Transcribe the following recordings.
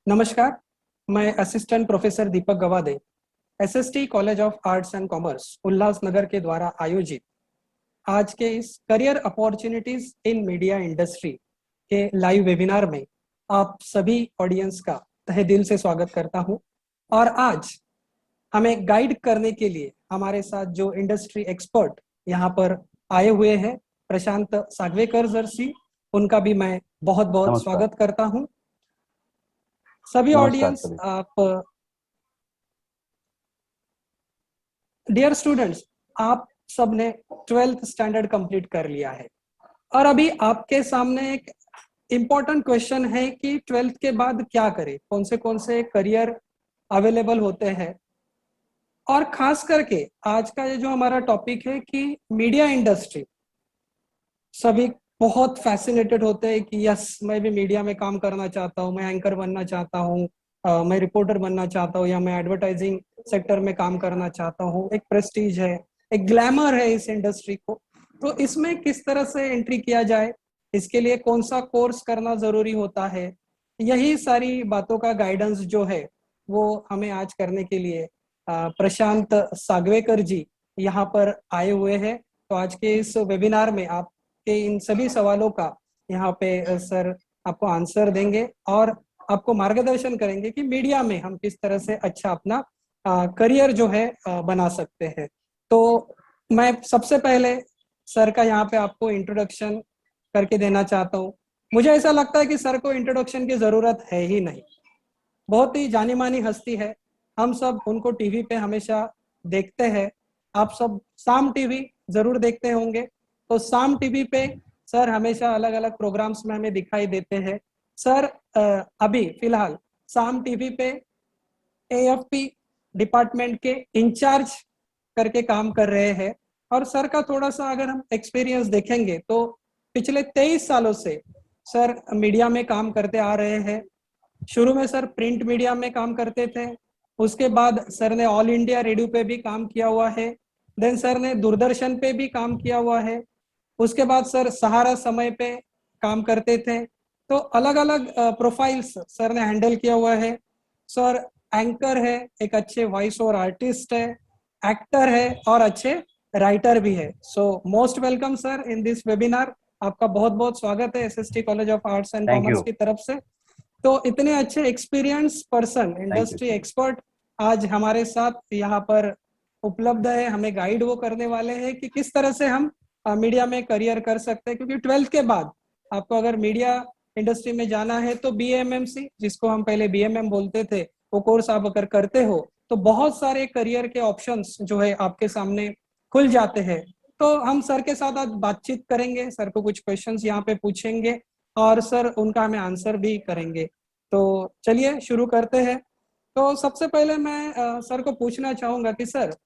नमस्कार। मैं assistant professor Deepak Gawade, SST college of arts and commerce Ulhasnagar के द्वारा आयोजित आज के इस career opportunities in media industry के लाइव वेबिनार में आप सभी ऑडियंस का तहे दिल से स्वागत करता हूं। और आज हमें गाइड करने के लिए हमारे साथ जो इंडस्ट्री एक्सपर्ट यहाँ पर आए हुए हैं, प्रशांत सागवेकर जी, उनका भी मैं बहुत बहुत नमस्कार। स्वागत करता हूं। सभी नमस्कार ऑडियंस, सभी। आप डियर स्टूडेंट्स, आप सब ने 12th स्टैंडर्ड कंप्लीट कर लिया है और अभी आपके सामने एक इम्पोर्टेंट क्वेश्चन है कि 12th के बाद क्या करें, कौन से करियर अवेलेबल होते हैं। और खास करके आज का ये जो हमारा टॉपिक है कि मीडिया इंडस्ट्री, सभी बहुत फैसिनेटेड होते हैं कि यस, मैं भी मीडिया में काम करना चाहता हूँ, मैं एंकर बनना चाहता हूँ, मैं रिपोर्टर बनना चाहता हूँ, या मैं एडवर्टाइजिंग सेक्टर में काम करना चाहता हूँ। एक प्रेस्टीज है, एक ग्लैमर है इस इंडस्ट्री को। तो इसमें किस तरह से एंट्री किया जाए, इसके लिए कौन सा कोर्स करना जरूरी होता है, यही सारी बातों का गाइडेंस जो है वो हमें आज करने के लिए प्रशांत सागवेकर जी यहाँ पर आए हुए हैं। तो आज के इस वेबिनार में आप के इन सभी सवालों का यहाँ पे सर आपको आंसर देंगे और आपको मार्गदर्शन करेंगे कि मीडिया में हम किस तरह से अच्छा अपना करियर जो है बना सकते हैं। तो मैं सबसे पहले सर का यहाँ पे आपको इंट्रोडक्शन करके देना चाहता हूँ। मुझे ऐसा लगता है कि सर को इंट्रोडक्शन की जरूरत है ही नहीं, बहुत ही जानी मानी हस्ती है। हम सब उनको टीवी पे हमेशा देखते हैं। आप सब साम टीवी जरूर देखते होंगे। तो साम टीवी पे सर हमेशा अलग अलग प्रोग्राम्स में हमें दिखाई देते हैं। सर अभी फिलहाल साम टीवी पे एएफपी डिपार्टमेंट के इंचार्ज करके काम कर रहे हैं। और सर का थोड़ा सा अगर हम एक्सपीरियंस देखेंगे तो पिछले 23 सालों से सर मीडिया में काम करते आ रहे हैं। शुरू में सर प्रिंट मीडिया में काम करते थे, उसके बाद सर ने ऑल इंडिया रेडियो पे भी काम किया हुआ है, देन सर ने दूरदर्शन पे भी काम किया हुआ है, उसके बाद सर सहारा समय पे काम करते थे। तो अलग अलग प्रोफाइल्स सर ने हैंडल किया हुआ है। सर एंकर है, एक अच्छे वॉइस और आर्टिस्ट है, एक्टर है और अच्छे राइटर भी है। So most welcome sir in this webinar. आपका बहुत बहुत स्वागत है SST college of arts and thank commerce you. की तरफ से। तो इतने अच्छे experience person, thank you industry so much. Expert आज हमारे साथ यहाँ पर उपलब्ध है। हमें गाइड वो करने वाले हैं कि किस तरह से हम मीडिया में करियर कर सकते हैं। क्योंकि 12th के बाद आपको अगर मीडिया इंडस्ट्री में जाना है तो बीएमएमसी, जिसको हम पहले बीएमएम बोलते थे, वो कोर्स आप अगर करते हो तो बहुत सारे करियर के ऑप्शंस जो है आपके सामने खुल जाते हैं। तो हम सर के साथ आज बातचीत करेंगे, सर को कुछ क्वेश्चंस यहाँ पे पूछेंगे और सर उनका हमें आंसर भी करेंगे। तो चलिए शुरू करते हैं। तो सबसे पहले मैं सर को पूछना चाहूंगा कि सर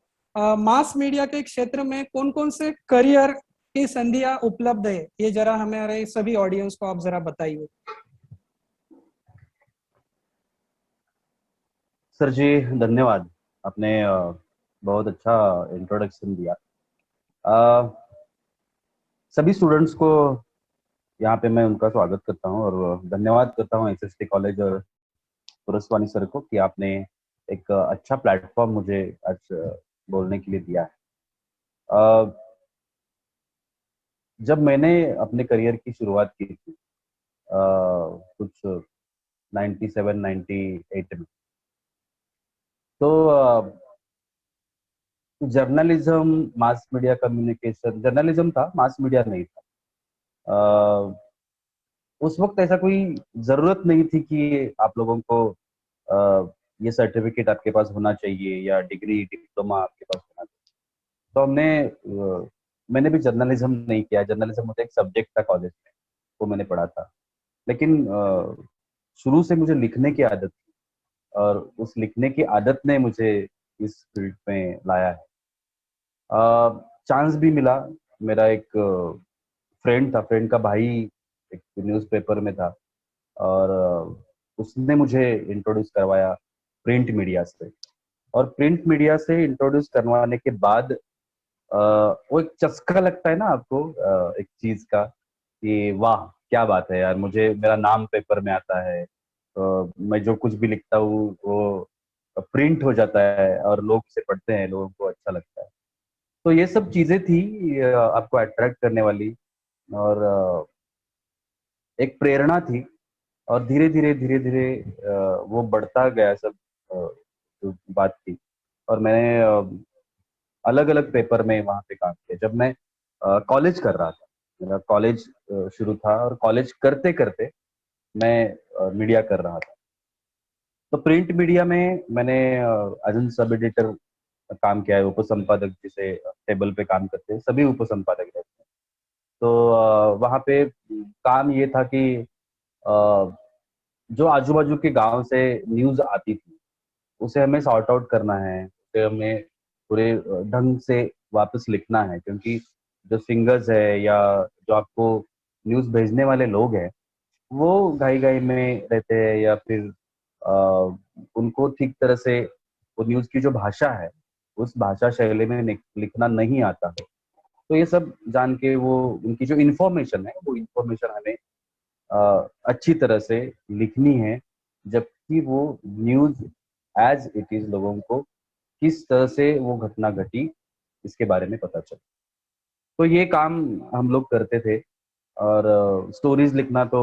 मास मीडिया के क्षेत्र में कौन कौन से करियर की संधियां उपलब्ध है, ये जरा हमारे सभी ऑडियंस को आप जरा बताइए। सर जी, धन्यवाद। आपने बहुत अच्छा इंट्रोडक्शन दिया। अ, सभी स्टूडेंट्स को यहाँ पे मैं उनका स्वागत करता हूँ और धन्यवाद करता हूँ एसएसटी कॉलेज और पुरस्वानी सर को कि आपने एक अच्छा प्लेटफॉर्म मुझे आज बोलने के लिए दिया है। अ, जब मैंने अपने करियर की शुरुआत की थी कुछ 97 98 में, तो journalism, mass media communication, journalism था, मास मीडिया नहीं था। उस वक्त ऐसा कोई जरूरत नहीं थी कि आप लोगों को ये सर्टिफिकेट आपके पास होना चाहिए या डिग्री डिप्लोमा आपके पास होना चाहिए। तो मैंने भी जर्नलिज्म नहीं किया। जर्नलिज्म मुझे एक सब्जेक्ट था कॉलेज में, वो मैंने पढ़ा था। लेकिन शुरू से मुझे लिखने की आदत थी और उस लिखने की आदत ने मुझे इस फील्ड में लाया है। चांस भी मिला। मेरा एक फ्रेंड था, फ्रेंड का भाई एक न्यूज़पेपर में था और उसने मुझे इंट्रोड्यूस करवाया प्रिंट मीडिया से। और प्रिंट मीडिया से इंट्रोड्यूस करवाने के बाद वो एक चस्का लगता है ना आपको, एक चीज का कि वाह क्या बात है यार, मुझे मेरा नाम पेपर में आता है, मैं जो कुछ भी लिखता हूँ वो प्रिंट हो जाता है और लोग उसे पढ़ते हैं, लोगों को अच्छा लगता है। तो ये सब चीजें थी आपको अट्रैक्ट करने वाली, और एक प्रेरणा थी। और धीरे धीरे धीरे धीरे वो बढ़ता गया सब, जो बात थी। और मैंने अलग अलग पेपर में वहाँ पे काम किया जब मैं कॉलेज कर रहा था। मेरा कॉलेज शुरू था, और कॉलेज करते करते मैं मीडिया कर रहा था। तो प्रिंट मीडिया में मैंने एज एन सब एडिटर काम किया है। उपसंपादक जिसे टेबल पे काम करते हैं, सभी उपसंपादक रहते हैं। तो वहाँ पे काम ये था कि जो आजू बाजू के गांव से न्यूज आती थी, उसे हमें सॉर्ट आउट करना है, उसे हमें पूरे ढंग से वापस लिखना है। क्योंकि जो सिंगर्स है या जो आपको न्यूज भेजने वाले लोग हैं, वो घाई घाई में रहते हैं, या फिर अ, उनको ठीक तरह से वो न्यूज की जो भाषा है, उस भाषा शैली में लिखना नहीं आता है। तो ये सब जान के वो उनकी जो इन्फॉर्मेशन है, वो इन्फॉर्मेशन हमें अच्छी तरह से लिखनी है, जबकि वो न्यूज एज इट इज लोगों को किस तरह से वो घटना घटी, इसके बारे में पता चले। तो ये काम हम लोग करते थे। और स्टोरीज लिखना तो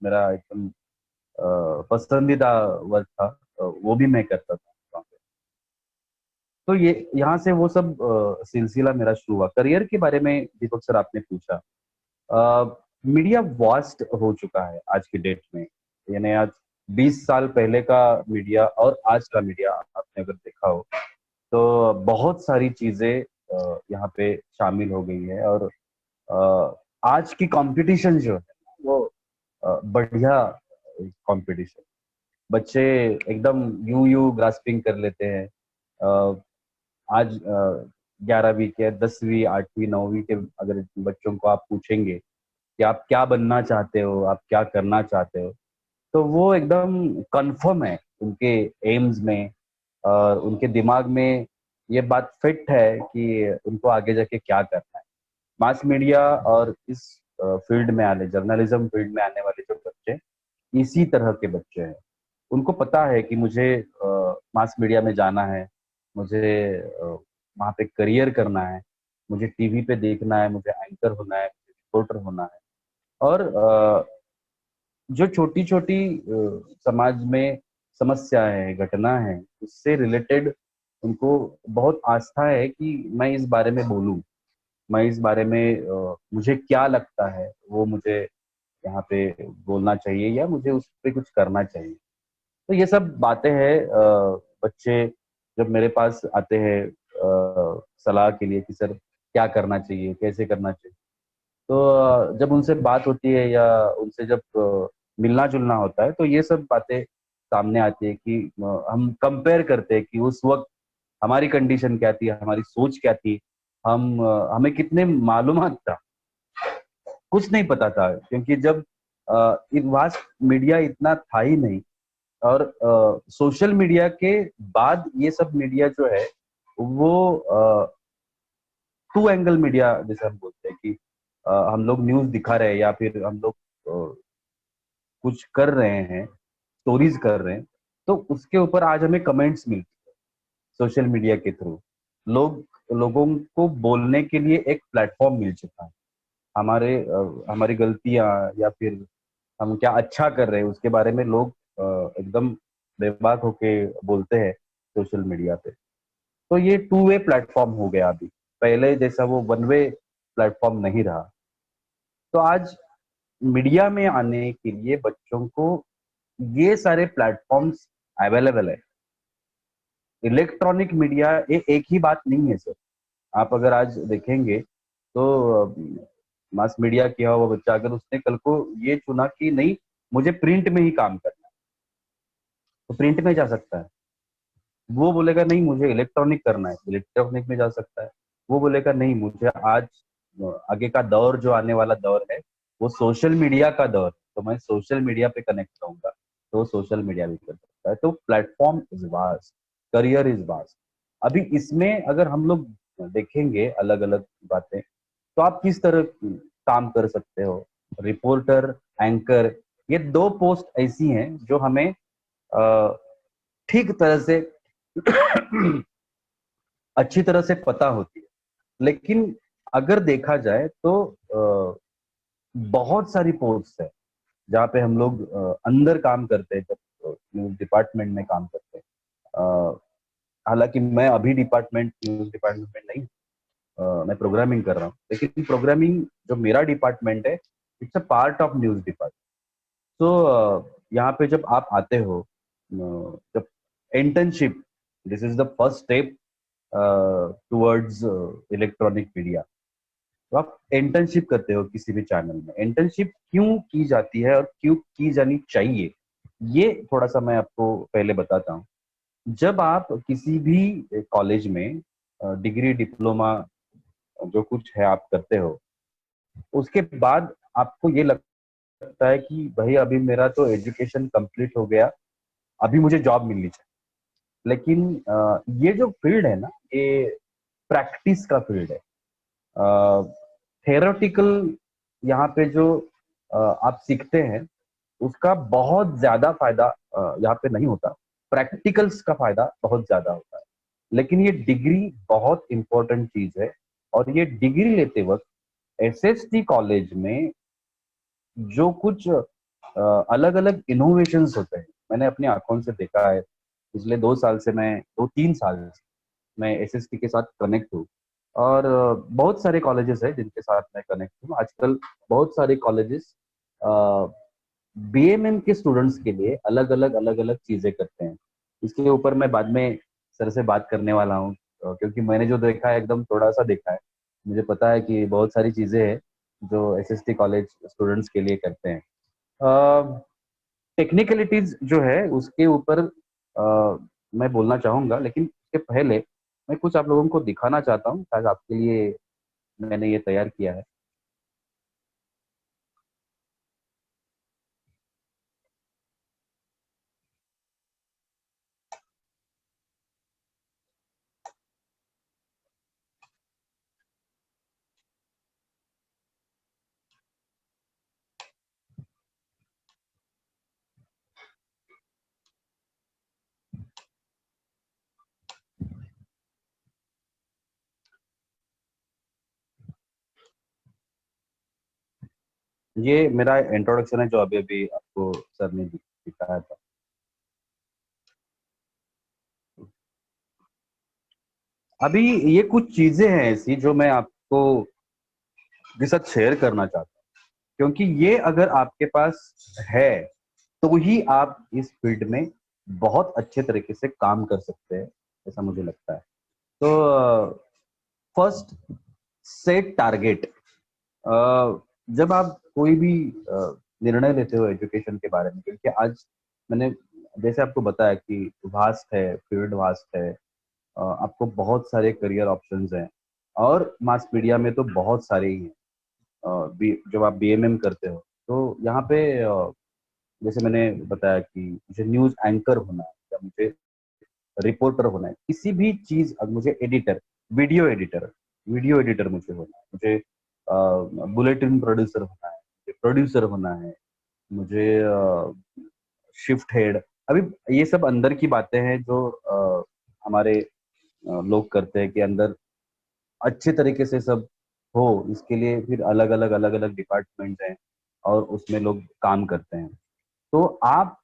मेरा एकदम पसंदीदा वर्क था। वो भी मैं करता था वहाँ पे। तो ये यहाँ से वो सब सिलसिला मेरा शुरू हुआ। करियर के बारे में दीपक सर आपने पूछा। मीडिया वास्ट हो चुका है आज की डेट में। यानी आज 20 साल पहले का मीडिया और आज का मीडिया आपने अगर देखा हो, तो बहुत सारी चीजें यहाँ पे शामिल हो गई है। और आज की कंपटीशन जो है वो बढ़िया कंपटीशन। बच्चे एकदम यू यू ग्रास्पिंग कर लेते हैं। अ, आज 11वीं के 10वीं 8वीं 9वीं के अगर बच्चों को आप पूछेंगे कि आप क्या बनना चाहते हो, आप क्या करना चाहते हो, तो वो एकदम कंफर्म है उनके एम्स में, और उनके दिमाग में ये बात फिट है कि उनको आगे जाके क्या करना है। मास मीडिया और इस फील्ड में आने, जर्नलिज्म फील्ड में आने वाले जो बच्चे, इसी तरह के बच्चे हैं। उनको पता है कि मुझे मास मीडिया में जाना है, मुझे वहाँ पे करियर करना है, मुझे टीवी पे देखना है, मुझे एंकर होना है, मुझे रिपोर्टर होना है। और जो छोटी छोटी समाज में समस्याएं हैं, घटना है, उससे रिलेटेड उनको बहुत आस्था है कि मैं इस बारे में बोलूं, मैं इस बारे में मुझे क्या लगता है वो मुझे यहाँ पे बोलना चाहिए, या मुझे उस पे कुछ करना चाहिए। तो ये सब बातें हैं। बच्चे जब मेरे पास आते हैं सलाह के लिए कि सर क्या करना चाहिए, कैसे करना चाहिए, तो जब उनसे बात होती है या उनसे जब मिलना जुलना होता है, तो ये सब बातें सामने आती है कि हम कंपेयर करते हैं कि उस वक्त हमारी कंडीशन क्या थी, हमारी सोच क्या थी, हमें कितने मालूमात था। कुछ नहीं पता था, क्योंकि जब वास्ट मीडिया इतना था ही नहीं। और सोशल मीडिया के बाद ये सब मीडिया जो है वो टू एंगल मीडिया जैसे हम बोलते हैं कि हम लोग न्यूज दिखा रहे हैं, या फिर हम लोग कुछ कर रहे हैं, स्टोरीज कर रहे हैं, तो उसके ऊपर आज हमें कमेंट्स मिलते हैं सोशल मीडिया के थ्रू। लोगों को बोलने के लिए एक प्लेटफॉर्म मिल चुका है। हमारी गलतियां, या फिर हम क्या अच्छा कर रहे हैं, उसके बारे में लोग एकदम बेबाक होके बोलते हैं सोशल मीडिया पे। तो ये टू वे प्लेटफॉर्म हो गया अभी, पहले जैसा वो वन वे प्लेटफॉर्म नहीं रहा। तो आज मीडिया में आने के लिए बच्चों को ये सारे प्लेटफॉर्म्स अवेलेबल है। इलेक्ट्रॉनिक मीडिया ये एक ही बात नहीं है सर। आप अगर आज देखेंगे तो मास मीडिया किया हुआ बच्चा, अगर उसने कल को ये चुना कि नहीं मुझे प्रिंट में ही काम करना है, तो प्रिंट में जा सकता है। वो बोलेगा नहीं मुझे इलेक्ट्रॉनिक करना है, इलेक्ट्रॉनिक में जा सकता है। वो बोलेगा नहीं मुझे आज आगे का दौर जो आने वाला दौर है वो सोशल मीडिया का दौर है, तो मैं सोशल मीडिया पे कनेक्ट रहूंगा, तो वो सोशल मीडिया भी कर सकता है। तो platform is vast, career is vast. अभी इसमें अगर हम लोग देखेंगे अलग अलग बातें, तो आप किस तरह काम कर सकते हो, रिपोर्टर, एंकर, ये 2 पोस्ट ऐसी हैं जो हमें ठीक तरह से अच्छी तरह से पता होती है, लेकिन अगर देखा जाए तो बहुत सारी पोस्ट है जहाँ पे हम लोग अंदर काम करते हैं, जब न्यूज डिपार्टमेंट में काम करते हैं। हालांकि मैं अभी न्यूज डिपार्टमेंट में नहीं, मैं प्रोग्रामिंग कर रहा हूँ, लेकिन प्रोग्रामिंग जो मेरा डिपार्टमेंट है, it's a part of news department. तो यहाँ पे जब आप आते हो, जब internship, this is the first step towards electronic media. तो आप इंटर्नशिप करते हो किसी भी चैनल में। इंटर्नशिप क्यों की जाती है और क्यों की जानी चाहिए, ये थोड़ा सा मैं आपको पहले बताता हूँ। जब आप किसी भी कॉलेज में डिग्री डिप्लोमा जो कुछ है आप करते हो, उसके बाद आपको ये लगता है कि भाई अभी मेरा तो एजुकेशन कंप्लीट हो गया, अभी मुझे जॉब मिलनी चाहिए। लेकिन ये जो फील्ड है ना, ये प्रैक्टिस का फील्ड है। थेरोटिकल यहाँ पे जो आप सीखते हैं, उसका बहुत ज्यादा फायदा यहाँ पे नहीं होता। प्रैक्टिकल्स का फायदा बहुत ज्यादा होता है। लेकिन ये डिग्री बहुत इंपॉर्टेंट चीज है, और ये डिग्री लेते वक्त एसएसटी कॉलेज में जो कुछ अलग अलग इनोवेशंस होते हैं, मैंने अपनी आंखों से देखा है। पिछले 2 साल से मैं 2-3 साल से मैं एसएसटी के साथ कनेक्ट हूँ, और बहुत सारे कॉलेजेस है जिनके साथ मैं कनेक्ट हूँ आजकल। बहुत सारे कॉलेजेस बीएमएम के स्टूडेंट्स के लिए अलग अलग चीजें करते हैं। इसके ऊपर मैं बाद में सर से बात करने वाला हूँ, क्योंकि मैंने जो देखा है एकदम थोड़ा सा देखा है। मुझे पता है कि बहुत सारी चीजें हैं जो एसएसटी कॉलेज स्टूडेंट्स के लिए करते हैं। टेक्निकलिटीज जो है उसके ऊपर मैं बोलना चाहूंगा, लेकिन उसके पहले मैं कुछ आप लोगों को दिखाना चाहता हूँ, शायद आपके लिए मैंने ये तैयार किया है। ये मेरा इंट्रोडक्शन है जो अभी अभी आपको सर ने दिखाया था। अभी ये कुछ चीजें हैं ऐसी जो मैं आपको के साथ शेयर करना चाहता हूँ, क्योंकि ये अगर आपके पास है तो ही आप इस फील्ड में बहुत अच्छे तरीके से काम कर सकते हैं, ऐसा मुझे लगता है। तो फर्स्ट, सेट टारगेट। जब आप कोई भी निर्णय लेते हो एजुकेशन के बारे में, क्योंकि आज मैंने जैसे आपको बताया कि वास्ट है, फील्ड वास्ट है, आपको बहुत सारे करियर ऑप्शंस हैं, और मास मीडिया में तो बहुत सारे ही हैं। जब आप बीएमएम करते हो तो यहाँ पे जैसे मैंने बताया कि मुझे न्यूज एंकर होना है, या मुझे रिपोर्टर होना है, किसी भी चीज, अब मुझे एडिटर, वीडियो एडिटर मुझे होना है, मुझे बुलेटिन प्रोड्यूसर होना है, मुझे प्रोड्यूसर होना है, मुझे शिफ्ट हेड। अभी ये सब अंदर की बातें हैं जो हमारे लोग करते हैं कि अंदर अच्छे तरीके से सब हो, इसके लिए फिर अलग अलग डिपार्टमेंट हैं और उसमें लोग काम करते हैं। तो आप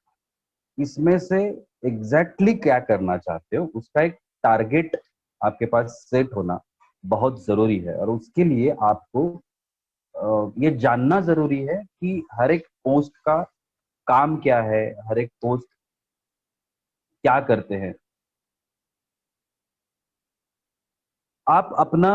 इसमें से एग्जैक्टली क्या करना चाहते हो, उसका एक टारगेट आपके पास सेट होना बहुत जरूरी है। और उसके लिए आपको ये जानना जरूरी है कि हर एक पोस्ट का काम क्या है, हर एक पोस्ट क्या करते हैं। आप अपना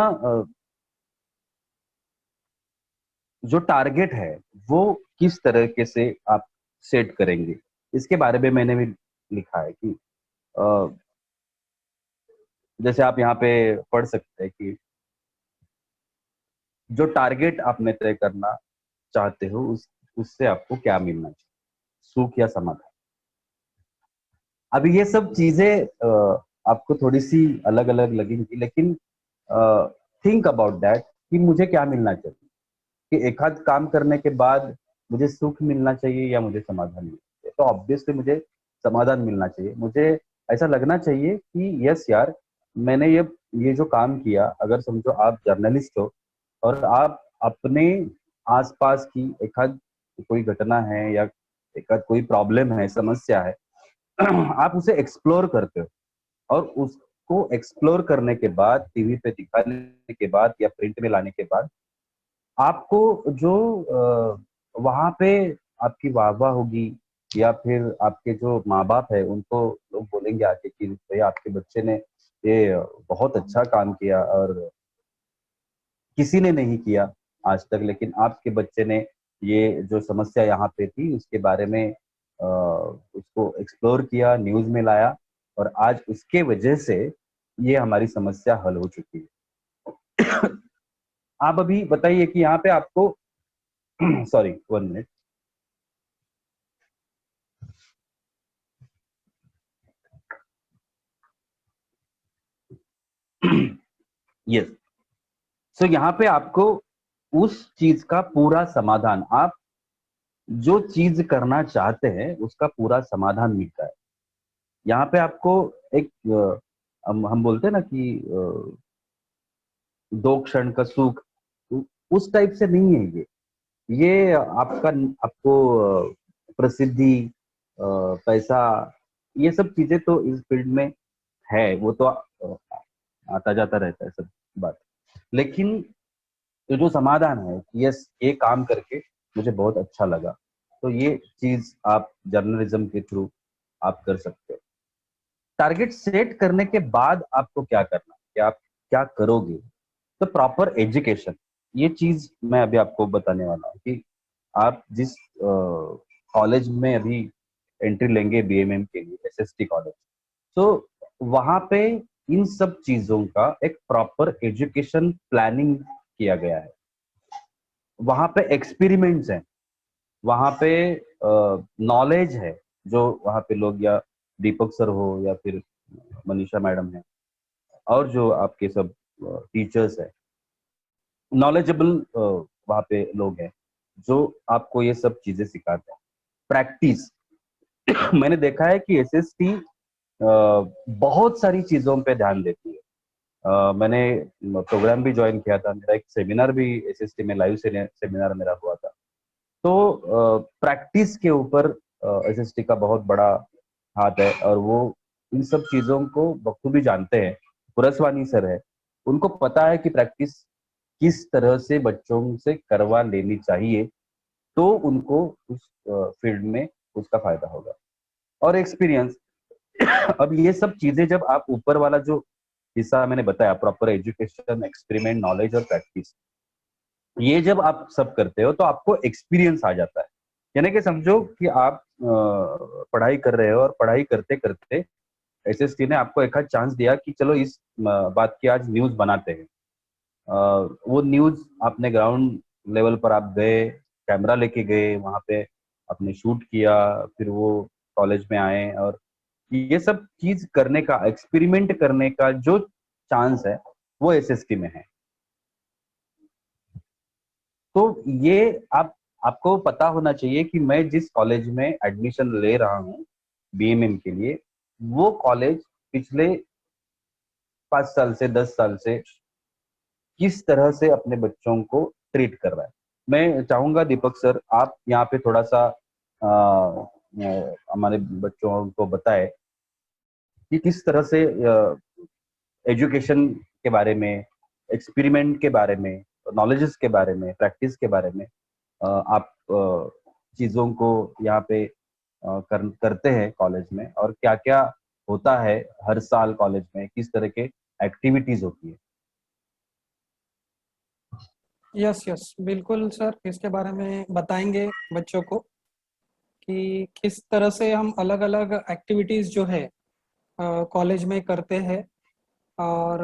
जो टारगेट है वो किस तरीके से आप सेट करेंगे, इसके बारे में मैंने भी लिखा है कि अ, जैसे आप यहाँ पे पढ़ सकते हैं कि जो टारगेट आपने तय करना चाहते हो उससे आपको क्या मिलना चाहिए, सुख या समाधान। अभी ये सब चीजें आपको थोड़ी सी अलग अलग लगेंगी, लेकिन थिंक अबाउट दैट कि मुझे क्या मिलना चाहिए, कि एक आध काम करने के बाद मुझे सुख मिलना चाहिए या मुझे समाधान मिलना चाहिए? तो ऑब्वियसली मुझे समाधान मिलना चाहिए। मुझे ऐसा लगना चाहिए कि यस यार, मैंने ये जो काम किया, अगर समझो आप जर्नलिस्ट हो और आप अपने आसपास की एक आध कोई घटना है या एक आध कोई प्रॉब्लम है, समस्या है, आप उसे एक्सप्लोर करते हो और उसको एक्सप्लोर करने के बाद टीवी पे दिखाने के बाद या प्रिंट में लाने के बाद आपको जो वहां पे आपकी वाहवाह होगी या फिर आपके जो माँ बाप है उनको लोग बोलेंगे आके कि भैया आपके बच्चे ने ये बहुत अच्छा काम किया और किसी ने नहीं किया आज तक, लेकिन आपके बच्चे ने ये जो समस्या यहाँ पे थी उसके बारे में उसको एक्सप्लोर किया, न्यूज में लाया और आज उसके वजह से ये हमारी समस्या हल हो चुकी है। आप अभी बताइए कि यहाँ पे आपको सॉरी, 1 मिनट। यस, सो यहाँ पे आपको उस चीज का पूरा समाधान, आप जो चीज करना चाहते हैं उसका पूरा समाधान मिलता है। यहाँ पे आपको एक हम बोलते हैं ना कि 2 क्षण का सुख, उस टाइप से नहीं है ये आपका, आपको प्रसिद्धि, पैसा, ये सब चीजें तो इस फील्ड में है, वो तो आता जाता रहता है सब बात। लेकिन तो जो समाधान है कि यस, ये काम करके मुझे बहुत अच्छा लगा, तो ये चीज आप जर्नलिज्म के थ्रू आप कर सकते हो। टारगेट सेट करने के बाद आपको क्या करना है, कि आप क्या करोगे? तो प्रॉपर एजुकेशन, ये चीज मैं अभी आपको बताने वाला हूँ कि आप जिस कॉलेज में अभी एंट्री लेंगे बीएमएम के लिए, एसएसटी कॉलेज, तो वहां पे इन सब चीजों का एक प्रॉपर एजुकेशन प्लानिंग किया गया है। वहां पे एक्सपेरिमेंट्स हैं, वहां पे नॉलेज है, जो वहां पे लोग, या दीपक सर हो या फिर मनीषा मैडम है और जो आपके सब टीचर्स है, नॉलेजेबल वहाँ पे लोग हैं जो आपको ये सब चीजें सिखाते हैं। प्रैक्टिस, मैंने देखा है कि एसएसटी बहुत सारी चीजों पे ध्यान देती है। मैंने प्रोग्राम भी ज्वाइन किया था, मेरा एक सेमिनार भी एसएसटी में, लाइव सेमिनार मेरा हुआ था। तो प्रैक्टिस के ऊपर एसएसटी का बहुत बड़ा हाथ है और वो इन सब चीजों को बखूबी जानते हैं। पुरस्वानी सर है, उनको पता है कि प्रैक्टिस किस तरह से बच्चों से करवा लेनी चाहिए, तो उनको उस फील्ड में उसका फायदा होगा। और एक्सपीरियंस, अब ये सब चीजें जब आप ऊपर वाला जो हिस्सा मैंने बताया, प्रॉपर एजुकेशन, एक्सपेरिमेंट, नॉलेज और प्रैक्टिस, ये जब आप सब करते हो तो आपको एक्सपीरियंस आ जाता है। यानी कि समझो कि आप पढ़ाई कर रहे हो और पढ़ाई करते करते एसएसटी ने आपको एक आध चांस दिया कि चलो इस बात की आज न्यूज बनाते हैं। वो न्यूज आपने ग्राउंड लेवल पर आप गए, कैमरा लेके गए, वहां पे आपने शूट किया, फिर वो कॉलेज में आए और ये सब चीज करने का, एक्सपेरिमेंट करने का जो चांस है वो एसएसटी में है। तो ये आपको पता होना चाहिए कि मैं जिस कॉलेज में एडमिशन ले रहा हूँ बीएमएम के लिए, वो कॉलेज पिछले 5 साल से 10 साल से किस तरह से अपने बच्चों को ट्रीट कर रहा है। मैं चाहूंगा दीपक सर, आप यहाँ पे थोड़ा सा हमारे बच्चों को बताए कि किस तरह से एजुकेशन के बारे में, एक्सपेरिमेंट के बारे में, नॉलेजेस के बारे में, प्रैक्टिस के बारे में आप चीज़ों को यहाँ पे करते हैं कॉलेज में, और क्या क्या होता है हर साल कॉलेज में, किस तरह के एक्टिविटीज होती है। यस यस, बिल्कुल सर, इसके बारे में बताएंगे बच्चों को कि किस तरह से हम अलग अलग एक्टिविटीज जो है कॉलेज में करते हैं। और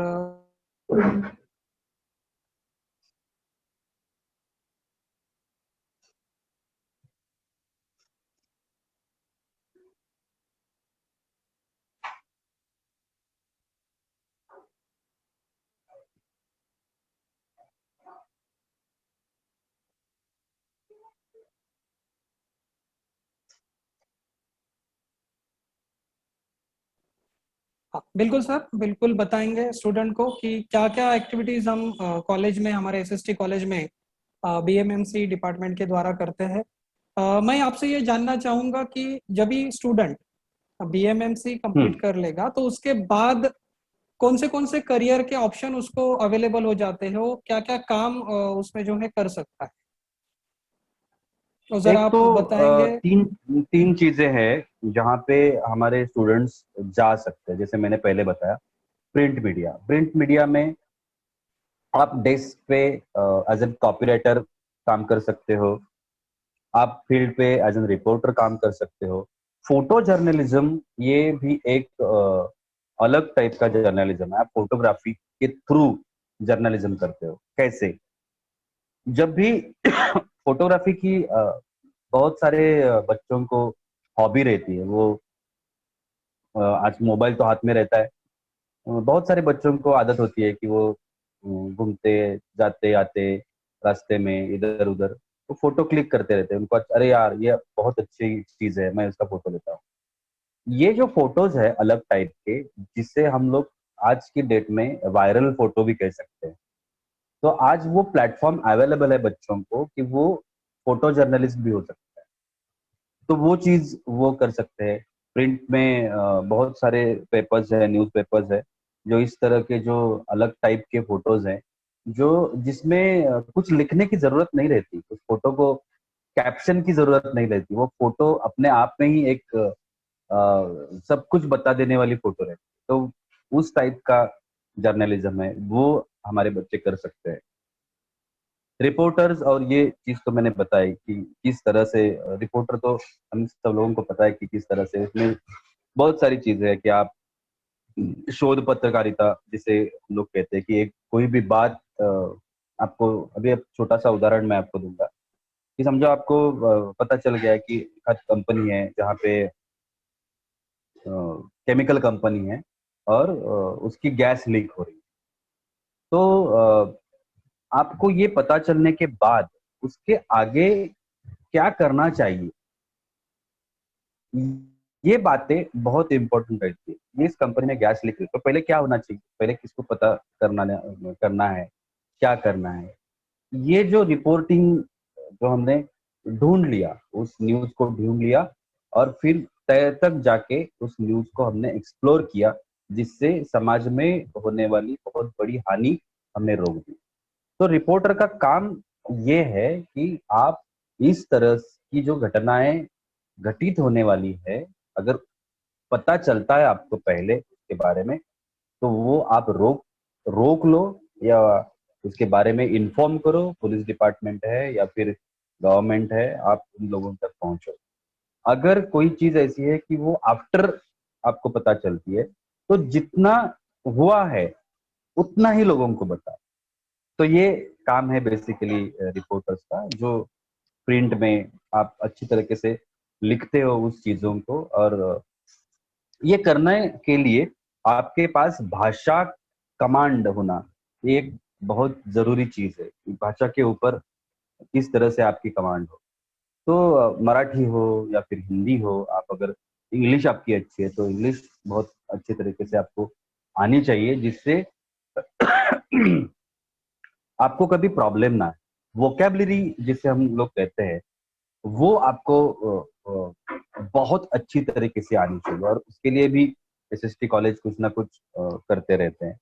बिल्कुल सर, बिल्कुल बताएंगे स्टूडेंट को कि क्या क्या एक्टिविटीज हम कॉलेज में, हमारे एसएसटी कॉलेज में बीएमएमसी डिपार्टमेंट के द्वारा करते हैं। मैं आपसे ये जानना चाहूंगा कि जब भी स्टूडेंट बीएमएमसी कंप्लीट हम्म। कर लेगा तो उसके बाद कौन से करियर के ऑप्शन उसको अवेलेबल हो जाते हैं, वो क्या क्या काम उसमें जो है कर सकता है, तो जरा एक आप तो बताएंगे। तीन तीन चीजें हैं जहाँ पे हमारे स्टूडेंट्स जा सकते हैं। जैसे मैंने पहले बताया, प्रिंट मीडिया में आप डेस्क पे एज एन कॉपीराइटर काम कर सकते हो, आप फील्ड पे एज एन रिपोर्टर काम कर सकते हो। फोटो जर्नलिज्म ये भी एक अलग टाइप का जर्नलिज्म है। आप फोटोग्राफी के थ्रू जर्नलिज्म करते हो। कैसे? जब भी फोटोग्राफी की बहुत सारे बच्चों को हॉबी रहती है, वो आज मोबाइल तो हाथ में रहता है। बहुत सारे बच्चों को आदत होती है कि वो घूमते जाते आते रास्ते में इधर उधर वो फोटो क्लिक करते रहते हैं। उनको अरे यार ये बहुत अच्छी चीज है, मैं इसका फोटो लेता हूँ। ये जो फोटोज है अलग टाइप के, जिससे हम लोग आज की डेट में वायरल फोटो भी कह सकते हैं। तो आज वो प्लेटफॉर्म अवेलेबल है बच्चों को कि वो फोटो जर्नलिस्ट भी हो सकते हैं। तो वो चीज वो कर सकते हैं। प्रिंट में बहुत सारे पेपर्स है, न्यूज पेपर्स है, जो इस तरह के जो अलग टाइप के फोटोज हैं, जो जिसमें कुछ लिखने की जरूरत नहीं रहती, उस फोटो को कैप्शन की जरूरत नहीं रहती। वो फोटो अपने आप में ही एक सब कुछ बता देने वाली फोटो रहती है। तो उस टाइप का जर्नलिज्म है, वो हमारे बच्चे कर सकते हैं। रिपोर्टर्स, और ये चीज तो मैंने बताई कि किस तरह से रिपोर्टर तो हम सब लोगों को पता है कि किस तरह से इसमें बहुत सारी चीजें है कि आप शोध पत्रकारिता जिसे हम लोग कहते हैं कि एक कोई भी बात आपको अभी एक छोटा सा उदाहरण मैं आपको दूंगा कि समझो आपको पता चल गया है कि एक कंपनी है जहाँ पे केमिकल कंपनी है और उसकी गैस लीक हो रही है। तो आपको ये पता चलने के बाद उसके आगे क्या करना चाहिए, ये बातें बहुत इंपॉर्टेंट रहती है। ये इस कंपनी में गैस लीक हुई तो पहले क्या होना चाहिए, पहले किसको पता करना है, क्या करना है। ये जो रिपोर्टिंग जो हमने ढूंढ लिया, उस न्यूज को ढूंढ लिया और फिर तय तक जाके उस न्यूज को हमने एक्सप्लोर किया, जिससे समाज में होने वाली बहुत बड़ी हानि हमने रोक दी। तो रिपोर्टर का काम ये है कि आप इस तरह की जो घटनाएं घटित होने वाली है, अगर पता चलता है आपको पहले उसके बारे में, तो वो आप रोक रोक लो या उसके बारे में इन्फॉर्म करो। पुलिस डिपार्टमेंट है या फिर गवर्नमेंट है, आप उन लोगों तक पहुंचो। अगर कोई चीज ऐसी है कि वो आफ्टर आपको पता चलती है, तो जितना हुआ है उतना ही लोगों को बताओ। तो ये काम है बेसिकली रिपोर्टर्स का, जो प्रिंट में आप अच्छी तरीके से लिखते हो उस चीजों को। और ये करने के लिए आपके पास भाषा कमांड होना ये एक बहुत जरूरी चीज है कि भाषा के ऊपर किस तरह से आपकी कमांड हो। तो मराठी हो या फिर हिंदी हो, आप अगर इंग्लिश आपकी अच्छी है तो इंग्लिश बहुत अच्छे तरीके से आपको आनी चाहिए, जिससे आपको कभी प्रॉब्लम ना है। वोकेबलरी जिसे हम लोग कहते हैं, वो आपको बहुत अच्छी तरीके से आनी चाहिए, और उसके लिए भी एसएसटी कॉलेज कुछ ना कुछ करते रहते हैं।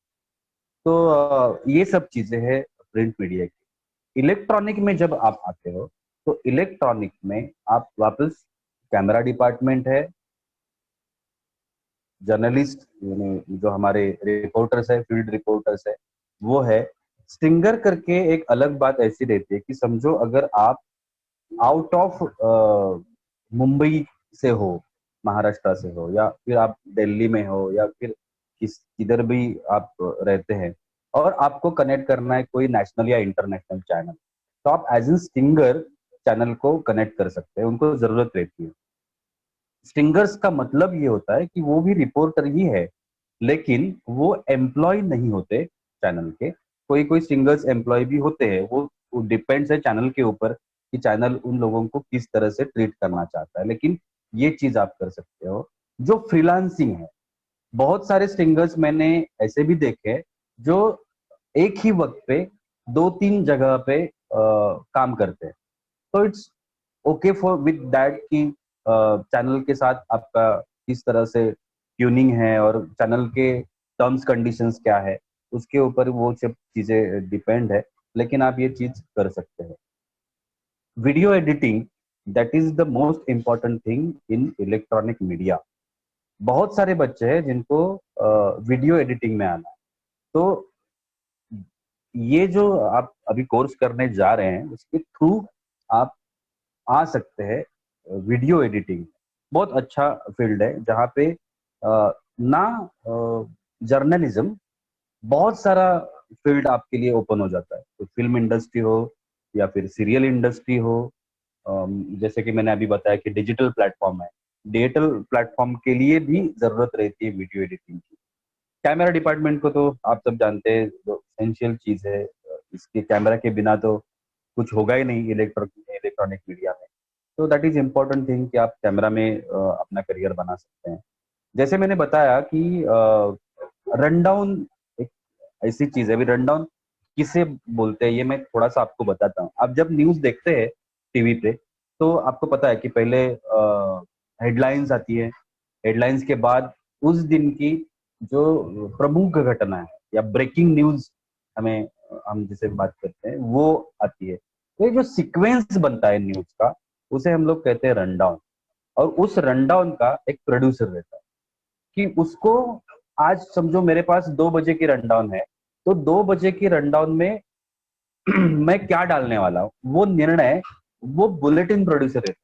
तो ये सब चीजें हैं प्रिंट मीडिया की। इलेक्ट्रॉनिक में जब आप आते हो, तो इलेक्ट्रॉनिक में आप वापस कैमरा डिपार्टमेंट है, जर्नलिस्ट यानी जो हमारे रिपोर्टर्स है, फील्ड रिपोर्टर्स है, वो है। स्टिंगर करके एक अलग बात ऐसी रहती है कि समझो अगर आप आउट ऑफ मुंबई से हो, महाराष्ट्र से हो, या फिर आप दिल्ली में हो, या फिर किधर भी आप रहते हैं, और आपको कनेक्ट करना है कोई नेशनल या इंटरनेशनल चैनल, तो आप एज एन स्टिंगर चैनल को कनेक्ट कर सकते हैं। उनको जरूरत रहती है। स्टिंगर्स का मतलब ये होता है कि वो भी रिपोर्टर ही है, लेकिन वो एम्प्लॉय नहीं होते चैनल के। कोई कोई स्टिंगर्स एम्प्लॉय भी होते हैं, वो डिपेंड्स है चैनल के ऊपर कि चैनल उन लोगों को किस तरह से ट्रीट करना चाहता है। लेकिन ये चीज आप कर सकते हो जो फ्रीलांसिंग है, बहुत सारे सिंगर्स मैंने ऐसे भी देखे जो एक ही वक्त पे दो तीन जगह पे काम करते हैं। तो it's okay for with that कि चैनल के साथ आपका किस तरह से ट्यूनिंग है और चैनल के टर्म्स कंडीशंस क्या है, उसके ऊपर वो सब चीजें डिपेंड है, लेकिन आप ये चीज कर सकते हैं। Video editing, that is the most important thing in electronic media. बहुत सारे बच्चे हैं जिनको वीडियो एडिटिंग में आना है। तो ये जो आप अभी कोर्स करने जा रहे हैं उसके थ्रू आप आ सकते हैं वीडियो एडिटिंग। बहुत अच्छा फील्ड है जहाँ पे ना जर्नलिज्म, बहुत सारा फील्ड आपके लिए ओपन हो जाता है। तो फिल्म इंडस्ट्री हो या फिर सीरियल इंडस्ट्री हो, जैसे कि मैंने अभी बताया कि डिजिटल प्लेटफॉर्म है, डिजिटल प्लेटफॉर्म के लिए भी जरूरत रहती है वीडियो एडिटिंग की। कैमरा डिपार्टमेंट को तो आप सब जानते हैं, एसेंशियल चीज है। इसके कैमरा के बिना तो कुछ होगा ही नहीं इलेक्ट्रॉनिक मीडिया में। तो दैट इज इम्पोर्टेंट थिंग कि आप कैमरा में अपना करियर बना सकते हैं। जैसे मैंने बताया कि रन डाउन एक ऐसी चीज है। अभी रन डाउन किसे बोलते हैं ये मैं थोड़ा सा आपको बताता हूँ। आप जब न्यूज देखते हैं टीवी पे, तो आपको पता है कि पहले हेडलाइंस आती है। हेडलाइंस के बाद उस दिन की जो प्रमुख घटना है या ब्रेकिंग न्यूज हमें हम जिसे बात करते हैं वो आती है। तो ये जो सीक्वेंस बनता है न्यूज का, उसे हम लोग कहते हैं रन डाउन। और उस रन डाउन का एक प्रोड्यूसर रहता है कि उसको, आज समझो मेरे पास 2 बजे की रनडाउन है, तो 2 बजे की रनडाउन में मैं क्या डालने वाला हूँ, वो निर्णय वो बुलेटिन प्रोड्यूसर है।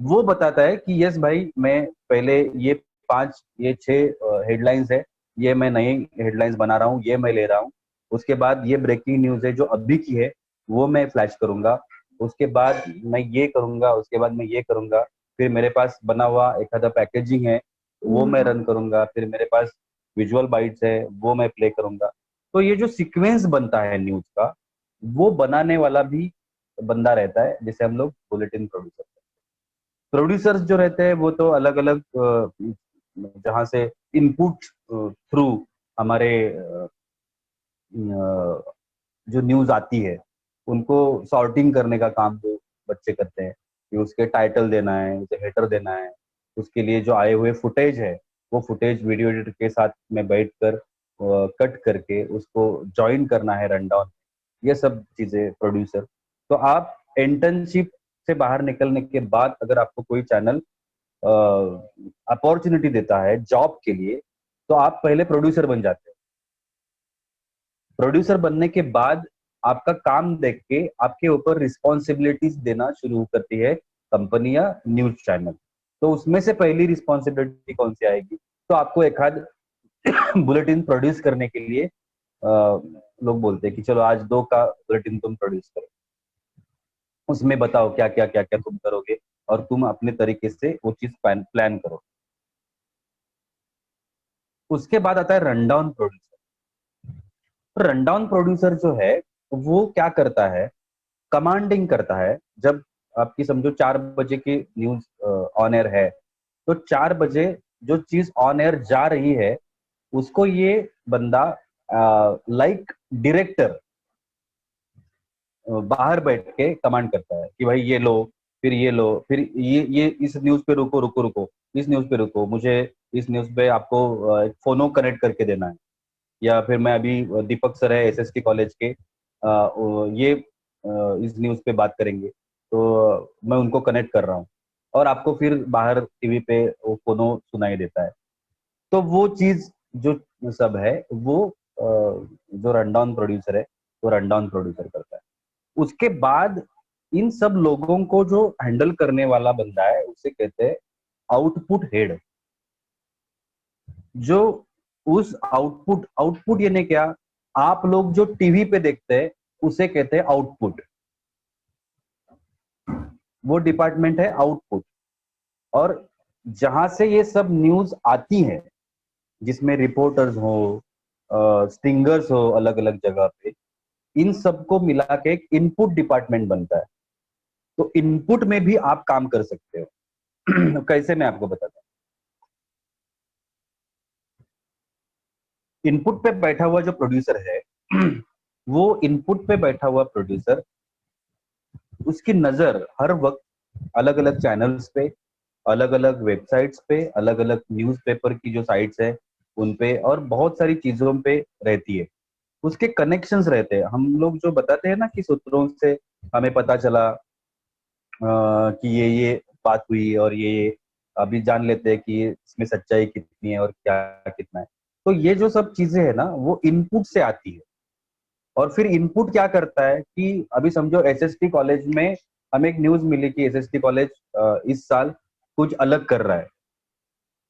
वो बताता है कि यस भाई, मैं पहले ये 5 ये 6 हेडलाइंस है, ये मैं नई हेडलाइंस बना रहा हूँ, ये मैं ले रहा हूँ। उसके बाद ये ब्रेकिंग न्यूज है जो अभी की है, वो मैं फ्लैश करूंगा। उसके बाद मैं ये करूंगा, उसके बाद मैं ये करूंगा। फिर मेरे पास बना हुआ एक आधा पैकेजिंग है, वो मैं रन करूंगा। फिर मेरे पास विजुअल बाइट्स है, वो मैं प्ले करूंगा। तो ये जो सीक्वेंस बनता है न्यूज का, वो बनाने वाला भी बंदा रहता है, जिसे हम लोग बुलेटिन प्रोड्यूसर। प्रोड्यूसर्स जो रहते हैं वो तो अलग अलग जहाँ से इनपुट थ्रू हमारे जो न्यूज आती है उनको सॉर्टिंग करने का काम जो बच्चे करते हैं, कि उसके टाइटल देना है, उसे हेडर देना है, उसके लिए जो आए हुए फुटेज है वो फुटेज वीडियो एडिटर के साथ में बैठकर कट करके उसको ज्वाइन करना है रनडाउन। ये सब चीजें प्रोड्यूसर। तो आप इंटर्नशिप से बाहर निकलने के बाद अगर आपको कोई चैनल अपॉर्चुनिटी देता है जॉब के लिए, तो आप पहले प्रोड्यूसर बन जाते हैं। प्रोड्यूसर बनने के बाद आपका काम देख के आपके ऊपर रिस्पॉन्सिबिलिटीज देना शुरू करती है कंपनी या न्यूज चैनल। तो उसमें से पहली रिस्पॉन्सिबिलिटी कौन सी आएगी? तो आपको एक आध बुलेटिन प्रोड्यूस करने के लिए लोग बोलते हैं कि चलो आज 2 का बुलेटिन तुम प्रोड्यूस करो, उसमें बताओ क्या क्या क्या क्या तुम करोगे और तुम अपने तरीके से वो चीज प्लान करो। उसके बाद आता है रनडाउन प्रोड्यूसर। रनडाउन प्रोड्यूसर जो है वो क्या करता है, कमांडिंग करता है। जब आपकी समझो 4 बजे की न्यूज ऑन एयर है, तो 4 बजे जो चीज ऑन एयर जा रही है उसको ये बंदा लाइक डायरेक्टर बाहर बैठ के कमांड करता है कि भाई ये लो, फिर ये लो, फिर ये इस न्यूज पे रुको रुको रुको, इस न्यूज पे रुको, मुझे इस न्यूज पे आपको फोनो कनेक्ट करके देना है। या फिर मैं अभी दीपक सर है एसएसटी कॉलेज के, ये इस न्यूज पे बात करेंगे, तो मैं उनको कनेक्ट कर रहा हूँ और आपको फिर बाहर टीवी पे वो फोनो सुनाई देता है। तो वो चीज जो सब है वो जो रनडाउन प्रोड्यूसर है वो रनडाउन प्रोड्यूसर करता है। उसके बाद इन सब लोगों को जो हैंडल करने वाला बंदा है उसे कहते हैं आउटपुट हेड। जो उस आउटपुट आउटपुट यानी क्या, आप लोग जो टीवी पे देखते हैं उसे कहते हैं आउटपुट। वो डिपार्टमेंट है आउटपुट। और जहां से ये सब न्यूज आती है, जिसमें रिपोर्टर्स हो, स्टिंगर्स हो अलग अलग जगह पे, इन सबको मिला के एक इनपुट डिपार्टमेंट बनता है। तो इनपुट में भी आप काम कर सकते हो। कैसे, मैं आपको बताता इनपुट पे बैठा हुआ जो प्रोड्यूसर है वो इनपुट पे बैठा हुआ प्रोड्यूसर, उसकी नजर हर वक्त अलग अलग चैनल्स पे, अलग अलग वेबसाइट्स पे, अलग अलग न्यूज़पेपर की जो साइट्स है उन पे और बहुत सारी चीजों पे रहती है। उसके कनेक्शंस रहते हैं। हम लोग जो बताते हैं ना कि सूत्रों से हमें पता चला कि ये बात हुई और ये अभी जान लेते हैं कि इसमें सच्चाई कितनी है और क्या कितना है। तो ये जो सब चीजें है ना वो इनपुट से आती है। और फिर इनपुट क्या करता है कि अभी समझो एसएसटी कॉलेज में हमें एक न्यूज मिली कि एसएसटी कॉलेज इस साल कुछ अलग कर रहा है।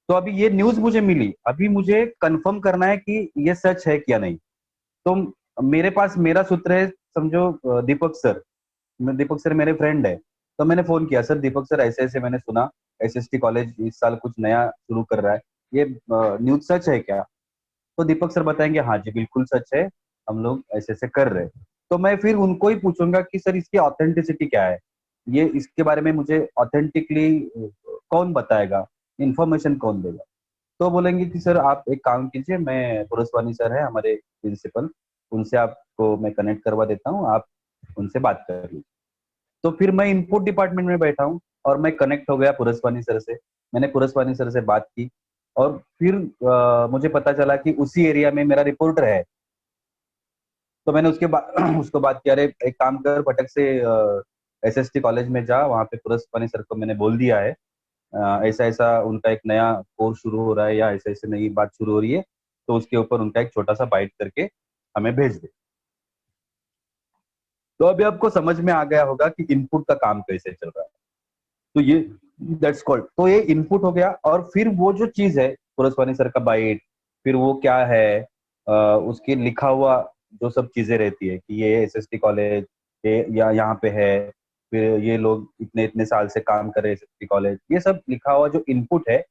तो अभी ये न्यूज मुझे मिली, अभी मुझे कंफर्म करना है कि ये सच है क्या नहीं। तो मेरे पास मेरा सूत्र है, समझो दीपक सर, दीपक सर मेरे फ्रेंड है। तो मैंने फोन किया, सर दीपक सर ऐसे ऐसे मैंने सुना एसएसटी कॉलेज इस साल कुछ नया शुरू कर रहा है, ये न्यूज सच है क्या? तो दीपक सर बताएंगे हाँ जी बिल्कुल सच है, हम लोग ऐसे ऐसे कर रहे हैं। तो मैं फिर उनको ही पूछूंगा कि सर इसकी ऑथेंटिसिटी क्या है, ये इसके बारे में मुझे ऑथेंटिकली कौन बताएगा, इन्फॉर्मेशन कौन देगा? तो बोलेंगे कि सर आप एक काम कीजिए, मैं पुरस्वानी सर है हमारे प्रिंसिपल, उनसे आपको मैं कनेक्ट करवा देता हूँ, आप उनसे बात कर लीजिए। तो फिर मैं इनपुट डिपार्टमेंट में बैठा हूँ और मैं कनेक्ट हो गया पुरस्वानी सर से। मैंने पुरस्वानी सर से बात की और फिर मुझे पता चला कि उसी एरिया में मेरा रिपोर्टर है। तो मैंने उसके बाद उसको बात किया, अरे एक काम कर फटक से एसएसटी कॉलेज में जा, वहाँ पे पुरस्वानी सर को मैंने बोल दिया है ऐसा ऐसा उनका एक नया कोर्स शुरू हो रहा है या ऐसे ऐसे नई बात शुरू हो रही है, तो उसके ऊपर उनका एक छोटा सा बाइट करके हमें भेज दे। तो अभी आपको समझ में आ गया होगा कि इनपुट का काम कैसे चल रहा है। तो ये दैट्स कॉल्ड, तो ये इनपुट हो गया। और फिर वो जो चीज है पुरस्वानी सर का बाइट, फिर वो क्या है उसके लिखा हुआ जो सब चीजें रहती है कि ये एसएसटी कॉलेज ये या यहाँ पे है, फिर ये लोग इतने इतने साल से काम कर रहे हैं एसएसटी कॉलेज, ये सब लिखा हुआ जो इनपुट है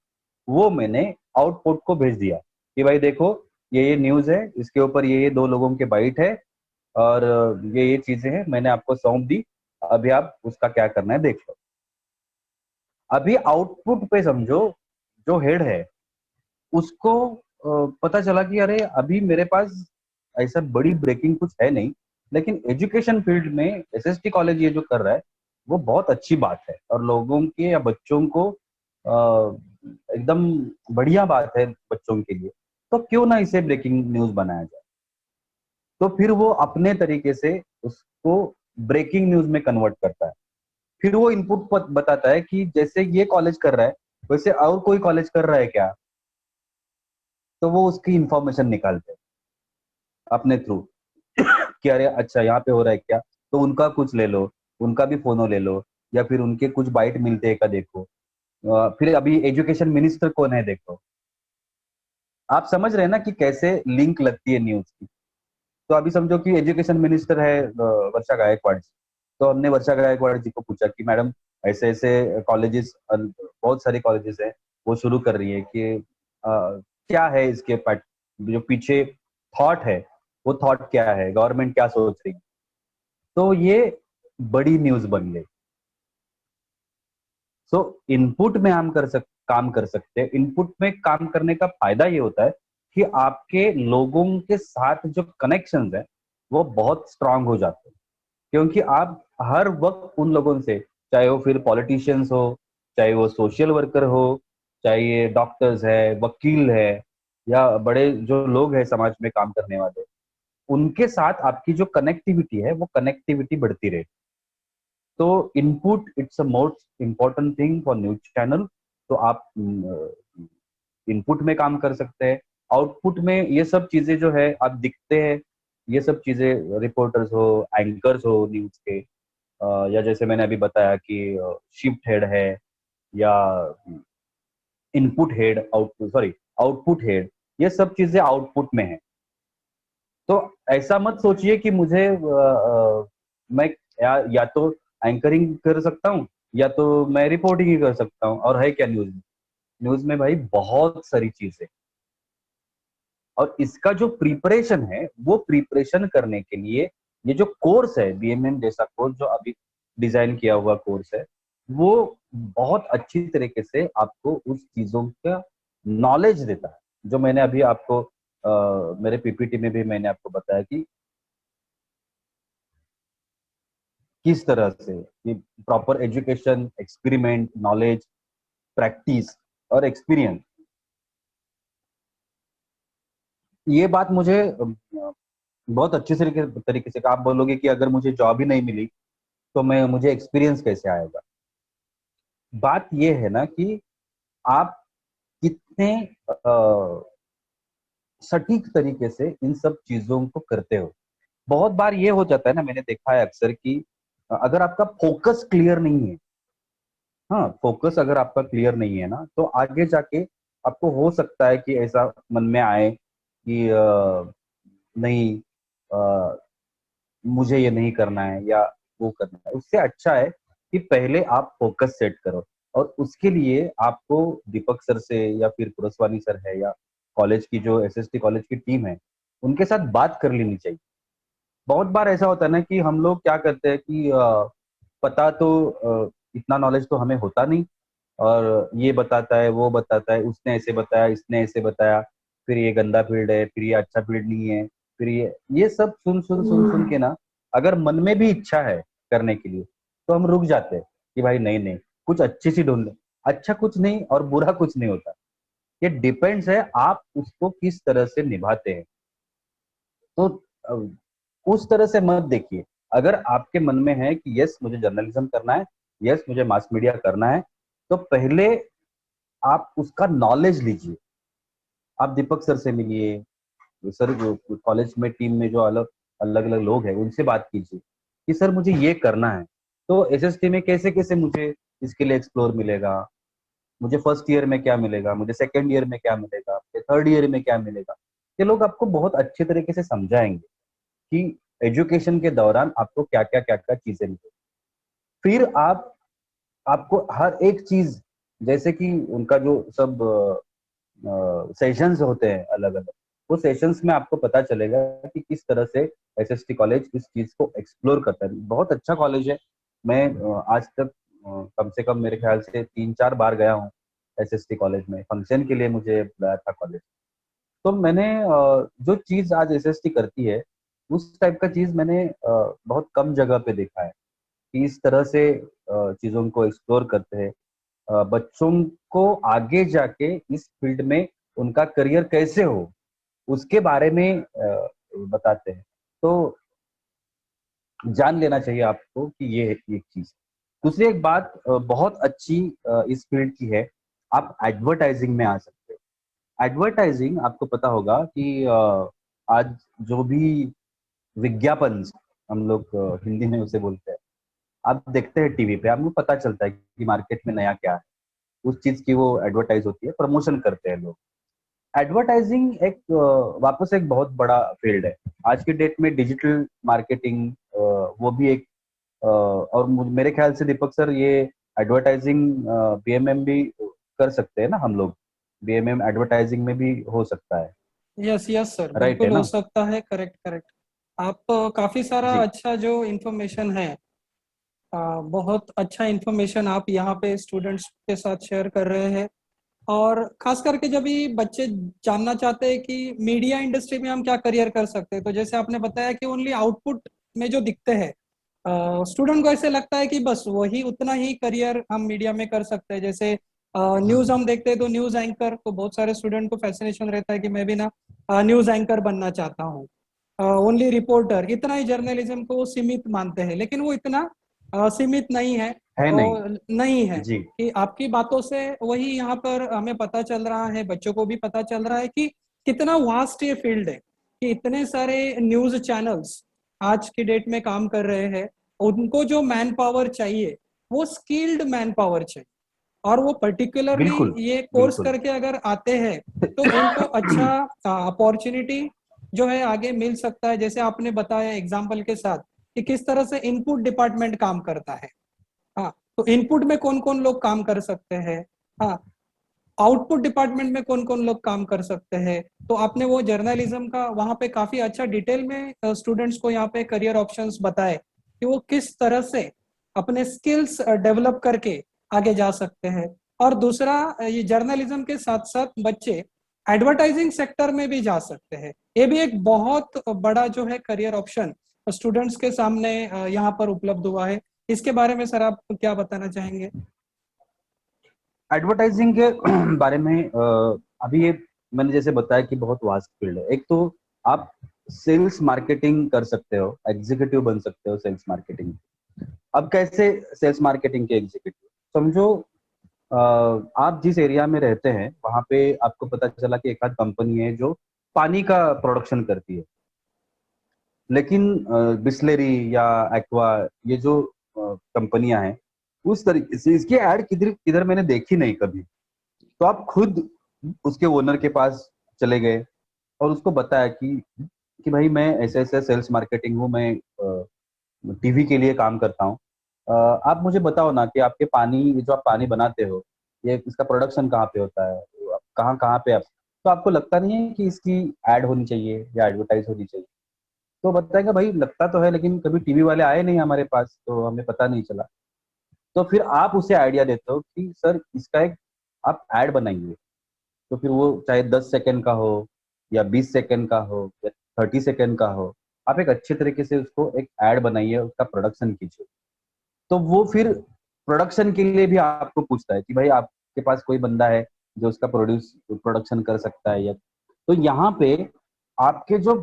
वो मैंने आउटपुट को भेज दिया कि भाई देखो ये न्यूज है, इसके ऊपर ये दो लोगों के बाइट है और ये चीजें हैं, मैंने आपको सौंप दी, अभी आप उसका क्या करना है देख लो। अभी आउटपुट पे समझो जो हेड है उसको पता चला कि अरे अभी मेरे पास ऐसा बड़ी ब्रेकिंग कुछ है नहीं, लेकिन एजुकेशन फील्ड में एसएसटी कॉलेज ये जो कर रहा है वो बहुत अच्छी बात है और लोगों के या बच्चों को एकदम बढ़िया बात है बच्चों के लिए, तो क्यों ना इसे ब्रेकिंग न्यूज बनाया जाए। तो फिर वो अपने तरीके से उसको ब्रेकिंग न्यूज में कन्वर्ट करता है। फिर वो इनपुट बताता है कि जैसे ये कॉलेज कर रहा है वैसे और कोई कॉलेज कर रहा है क्या, तो वो उसकी इंफॉर्मेशन निकालते हैं अपने थ्रू कि अरे अच्छा यहाँ पे हो रहा है क्या, तो उनका कुछ ले लो, उनका भी फोनो ले लो या फिर उनके कुछ बाइट मिलते हैं का देखो। फिर अभी एजुकेशन मिनिस्टर कौन है देखो। आप समझ रहे हैं ना कि कैसे लिंक लगती है न्यूज की। तो अभी समझो कि एजुकेशन मिनिस्टर है वर्षा गायकवाड़ जी। तो हमने वर्षा गायकवाड़ जी को पूछा कि मैडम ऐसे ऐसे कॉलेजेस, बहुत सारे कॉलेजेस हैं वो शुरू कर रही है कि क्या है इसके जो पीछे थॉट है, वो थॉट क्या है, गवर्नमेंट क्या सोच रही है। तो ये बड़ी न्यूज बन गई। सो इनपुट में हम काम कर सकते हैं। इनपुट में काम करने का फायदा ये होता है कि आपके लोगों के साथ जो कनेक्शंस है वो बहुत स्ट्रांग हो जाते हैं, क्योंकि आप हर वक्त उन लोगों से, चाहे वो फिर पॉलिटिशियंस हो, चाहे वो सोशल वर्कर हो, चाहे ये डॉक्टर्स है, वकील है या बड़े जो लोग हैं समाज में काम करने वाले, उनके साथ आपकी जो कनेक्टिविटी है वो कनेक्टिविटी बढ़ती रहे। तो input it's a most important thing for news channel. तो आप इनपुट में काम कर सकते हैं। आउटपुट में ये सब चीजें जो है आप दिखते हैं, ये सब चीजें रिपोर्टर्स हो, एंकर्स हो न्यूज के, या जैसे मैंने अभी बताया कि शिफ्ट हेड है या input head, output sorry output head, ये सब चीजें आउटपुट में है। तो ऐसा मत सोचिए कि मुझे मैं या तो एंकरिंग कर सकता हूँ या तो मैं रिपोर्टिंग ही कर सकता हूँ, और है क्या न्यूज में? न्यूज में भाई बहुत सारी चीजें, और इसका जो प्रिपरेशन है वो प्रिपरेशन करने के लिए ये जो कोर्स है बीएमएम जैसा कोर्स जो अभी डिजाइन किया हुआ कोर्स है, वो बहुत अच्छी तरीके से आपको उस चीजों का नॉलेज देता है जो मैंने अभी आपको मेरे पीपीटी में भी मैंने आपको बताया कि किस तरह से कि proper education, experiment, knowledge, practice और एक्सपीरियंस, ये बात मुझे बहुत अच्छे तरीके से आप बोलोगे कि अगर मुझे जॉब ही नहीं मिली तो मैं मुझे एक्सपीरियंस कैसे आएगा। बात ये है ना कि आप कितने सटीक तरीके से इन सब चीजों को करते हो। बहुत बार ये हो जाता है ना, मैंने देखा है अक्सर कि अगर आपका फोकस क्लियर नहीं है, हाँ फोकस अगर आपका क्लियर नहीं है ना, तो आगे जाके आपको हो सकता है कि ऐसा मन में आए कि नहीं, अ, मुझे ये नहीं करना है या वो करना है। उससे अच्छा है कि पहले आप फोकस सेट करो, और उसके लिए आपको दीपक सर से या फिर पुरस्वानी सर है या कॉलेज की जो एसएसटी कॉलेज की टीम है, उनके साथ बात कर लेनी चाहिए। बहुत बार ऐसा होता है ना कि हम लोग क्या करते हैं कि पता तो इतना नॉलेज तो हमें होता नहीं, और ये बताता है वो बताता है, उसने ऐसे बताया इसने ऐसे बताया, फिर ये गंदा फील्ड है, फिर ये अच्छा फील्ड नहीं है, फिर ये सब सुन के ना, अगर मन में भी इच्छा है करने के लिए तो हम रुक जाते हैं कि भाई नहीं नहीं, कुछ अच्छी सी ढूंढ ले। अच्छा कुछ नहीं और बुरा कुछ नहीं होता, ये डिपेंड्स है आप उसको किस तरह से निभाते हैं। तो उस तरह से मत देखिए। अगर आपके मन में है कि यस मुझे जर्नलिज्म करना है, यस मुझे मास मीडिया करना है, तो पहले आप उसका नॉलेज लीजिए। आप दीपक सर से मिलिए, सर जो कॉलेज में टीम में जो अलग अलग अलग लोग हैं उनसे बात कीजिए कि सर मुझे ये करना है, तो एसएसटी में कैसे कैसे मुझे इसके लिए एक्सप्लोर मिलेगा, मुझे फर्स्ट ईयर में क्या मिलेगा, मुझे सेकेंड ईयर में क्या मिलेगा, मुझे थर्ड ईयर में क्या मिलेगा। ये लोग आपको बहुत अच्छे तरीके से समझाएंगे कि एजुकेशन के दौरान आपको क्या क्या चीजें मिलेगी। फिर आपको हर एक चीज, जैसे कि उनका जो सब सेशंस होते हैं अलग अलग, वो सेशंस में आपको पता चलेगा कि किस तरह से एसएसटी कॉलेज इस चीज को एक्सप्लोर करता है। बहुत अच्छा कॉलेज है। मैं आज तक कम से कम मेरे ख्याल से 3-4 बार गया हूँ एसएसटी कॉलेज में, फंक्शन के लिए मुझे बुलाया था कॉलेज। तो मैंने जो चीज आज एसएसटी करती है, उस टाइप का चीज मैंने बहुत कम जगह पे देखा है कि इस तरह से चीजों को एक्सप्लोर करते हैं। बच्चों को आगे जाके इस फील्ड में उनका करियर कैसे हो उसके बारे में बताते हैं। तो जान लेना चाहिए आपको कि ये है एक चीज। दूसरी एक बात बहुत अच्छी इस फील्ड की है, आप एडवर्टाइजिंग में आ सकते हो। एडवर्टाइजिंग आपको पता होगा कि आज जो भी विज्ञापन हम लोग हिंदी में उसे बोलते हैं, आप देखते हैं टीवी पे, आपको पता चलता है कि मार्केट में नया क्या है, उस चीज की वो एडवर्टाइज होती है, प्रमोशन करते हैं लोग। एडवर्टाइजिंग एक वापस एक बहुत बड़ा फील्ड है आज की डेट में। डिजिटल मार्केटिंग वो भी एक और मेरे ख्याल से दीपक सर ये एडवर्टाइजिंग बीएमएम भी कर सकते हैं ना हम लोग, बीएमएम एडवर्टाइजिंग में भी हो सकता है। यस यस सर, राइट है बिल्कुल हो ना? सकता है। Correct correct. आप काफी सारा जी अच्छा जो इन्फॉर्मेशन है, बहुत अच्छा इन्फॉर्मेशन आप यहाँ पे स्टूडेंट्स के साथ शेयर कर रहे हैं। और खास करके जब भी बच्चे जानना चाहते हैं कि मीडिया इंडस्ट्री में हम क्या करियर कर सकते हैं, तो जैसे आपने बताया कि ओनली आउटपुट में जो दिखते हैं, स्टूडेंट को ऐसे लगता है कि बस वही उतना ही करियर हम मीडिया में कर सकते हैं। जैसे न्यूज हम देखते हैं तो न्यूज एंकर, तो बहुत सारे स्टूडेंट को फैसिनेशन रहता है कि मैं भी ना न्यूज एंकर बनना चाहता हूँ। ओनली रिपोर्टर, इतना ही जर्नलिज्म को सीमित मानते हैं, लेकिन वो इतना सीमित नहीं है। है नहीं। और नहीं है जी कि आपकी बातों से वही यहाँ पर हमें पता चल रहा है, बच्चों को भी पता चल रहा है कि कितना वास्ट ये फील्ड है, कि इतने सारे न्यूज चैनल्स आज की डेट में काम कर रहे हैं। उनको जो मैन पावर चाहिए, वो स्किल्ड मैन पावर चाहिए। और वो पर्टिकुलरली बिल्कुल ये कोर्स बिल्कुल। करके अगर आते हैं तो उनको अच्छा अपॉर्चुनिटी जो है आगे मिल सकता है। जैसे आपने बताया एग्जाम्पल के साथ कि किस तरह से इनपुट डिपार्टमेंट काम करता है। हाँ, तो इनपुट में कौन कौन लोग काम कर सकते हैं। हाँ, आउटपुट डिपार्टमेंट में कौन कौन लोग काम कर सकते हैं। तो आपने वो जर्नलिज्म का वहां पे काफी अच्छा डिटेल में स्टूडेंट्स को यहाँ पे करियर ऑप्शंस बताए कि वो किस तरह से अपने स्किल्स डेवलप करके आगे जा सकते हैं। और दूसरा, ये जर्नलिज्म के साथ साथ बच्चे एडवर्टाइजिंग सेक्टर में भी जा सकते हैं। ये भी एक बहुत बड़ा जो है करियर ऑप्शन स्टूडेंट्स के सामने यहाँ पर उपलब्ध हुआ है। इसके बारे में सर आप क्या बताना चाहेंगे? एडवर्टाइजिंग के बारे में अभी ये मैंने जैसे बताया कि बहुत वास्ट फील्ड है। एक तो आप सेल्स मार्केटिंग कर सकते हो, एग्जीक्यूटिव बन सकते हो सेल्स मार्केटिंग। अब कैसे सेल्स मार्केटिंग के एग्जीक्यूटिव समझो, आप जिस एरिया में रहते हैं वहां पे आपको पता चला कि एक आध कंपनी है जो पानी का प्रोडक्शन करती है, लेकिन बिस्लेरी या एक्वा ये जो कंपनियां हैं उस तरीके से इसकी ऐड किधर किधर मैंने देखी नहीं कभी। तो आप खुद उसके ओनर के पास चले गए और उसको बताया कि भाई मैं ऐसे ऐसे सेल्स मार्केटिंग हूँ, मैं टीवी के लिए काम करता हूँ। आप मुझे बताओ ना कि आपके पानी, ये जो आप पानी बनाते हो, ये इसका प्रोडक्शन कहाँ पे होता है, कहाँ कहाँ पे आप, तो आपको लगता नहीं है कि इसकी ऐड होनी चाहिए या एडवर्टाइज होनी चाहिए? तो बताएगा भाई लगता तो है लेकिन कभी टीवी वाले आए नहीं हमारे पास तो हमें पता नहीं चला। तो फिर आप उसे आइडिया देते हो कि सर इसका एक आप ऐड बनाइए। तो फिर वो चाहे 10 सेकंड का हो या 20 सेकंड का हो या 30 सेकंड का हो, आप एक अच्छे तरीके से उसको एक ऐड बनाइए, उसका प्रोडक्शन कीजिए। तो वो फिर प्रोडक्शन के लिए भी आपको पूछता है कि भाई आपके पास कोई बंदा है जो उसका प्रोडक्शन कर सकता है या। तो यहाँ पे आपके जो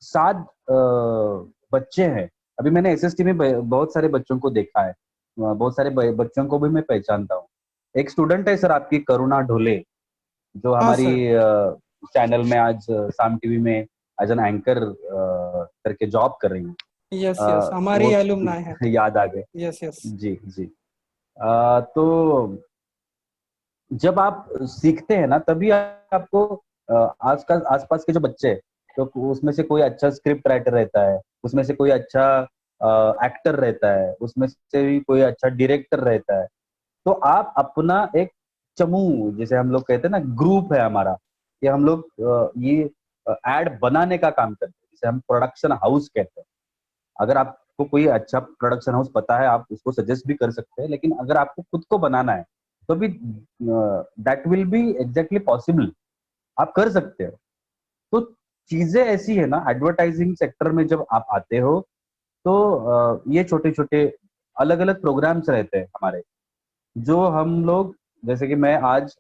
7 बच्चे हैं, अभी मैंने एसएसटी में बहुत सारे बच्चों को देखा है, बहुत सारे बच्चों को भी मैं पहचानता हूँ। एक स्टूडेंट है सर आपकी करुणा ढोले, जो हाँ हमारी सर। चैनल में आज साम टीवी में एज एन एंकर करके जॉब कर रही हूँ। यस यस, हमारी वो एलुमनाई है। याद आ गए। Yes yes. जी जी। तो जब आप सीखते हैं ना तभी आपको आजकल आसपास के जो बच्चे हैं, तो उसमें से कोई अच्छा स्क्रिप्ट राइटर रहता है, उसमें से कोई अच्छा एक्टर रहता है, उसमें से भी कोई अच्छा डायरेक्टर रहता है। तो आप अपना एक समूह, जैसे हम लोग कहते हैं ना, ग्रुप है हमारा, कि हम लोग ये एड बनाने का काम करते हैं, जिसे हम प्रोडक्शन हाउस कहते हैं। अगर आपको कोई अच्छा प्रोडक्शन हाउस पता है आप उसको सजेस्ट भी कर सकते हैं, लेकिन अगर आपको खुद को बनाना है तो भी that will be exactly possible, आप कर सकते हो। तो चीजें ऐसी है ना, एडवर्टाइजिंग सेक्टर में जब आप आते हो तो ये छोटे छोटे अलग अलग प्रोग्राम्स रहते हैं हमारे, जो हम लोग, जैसे कि मैं आज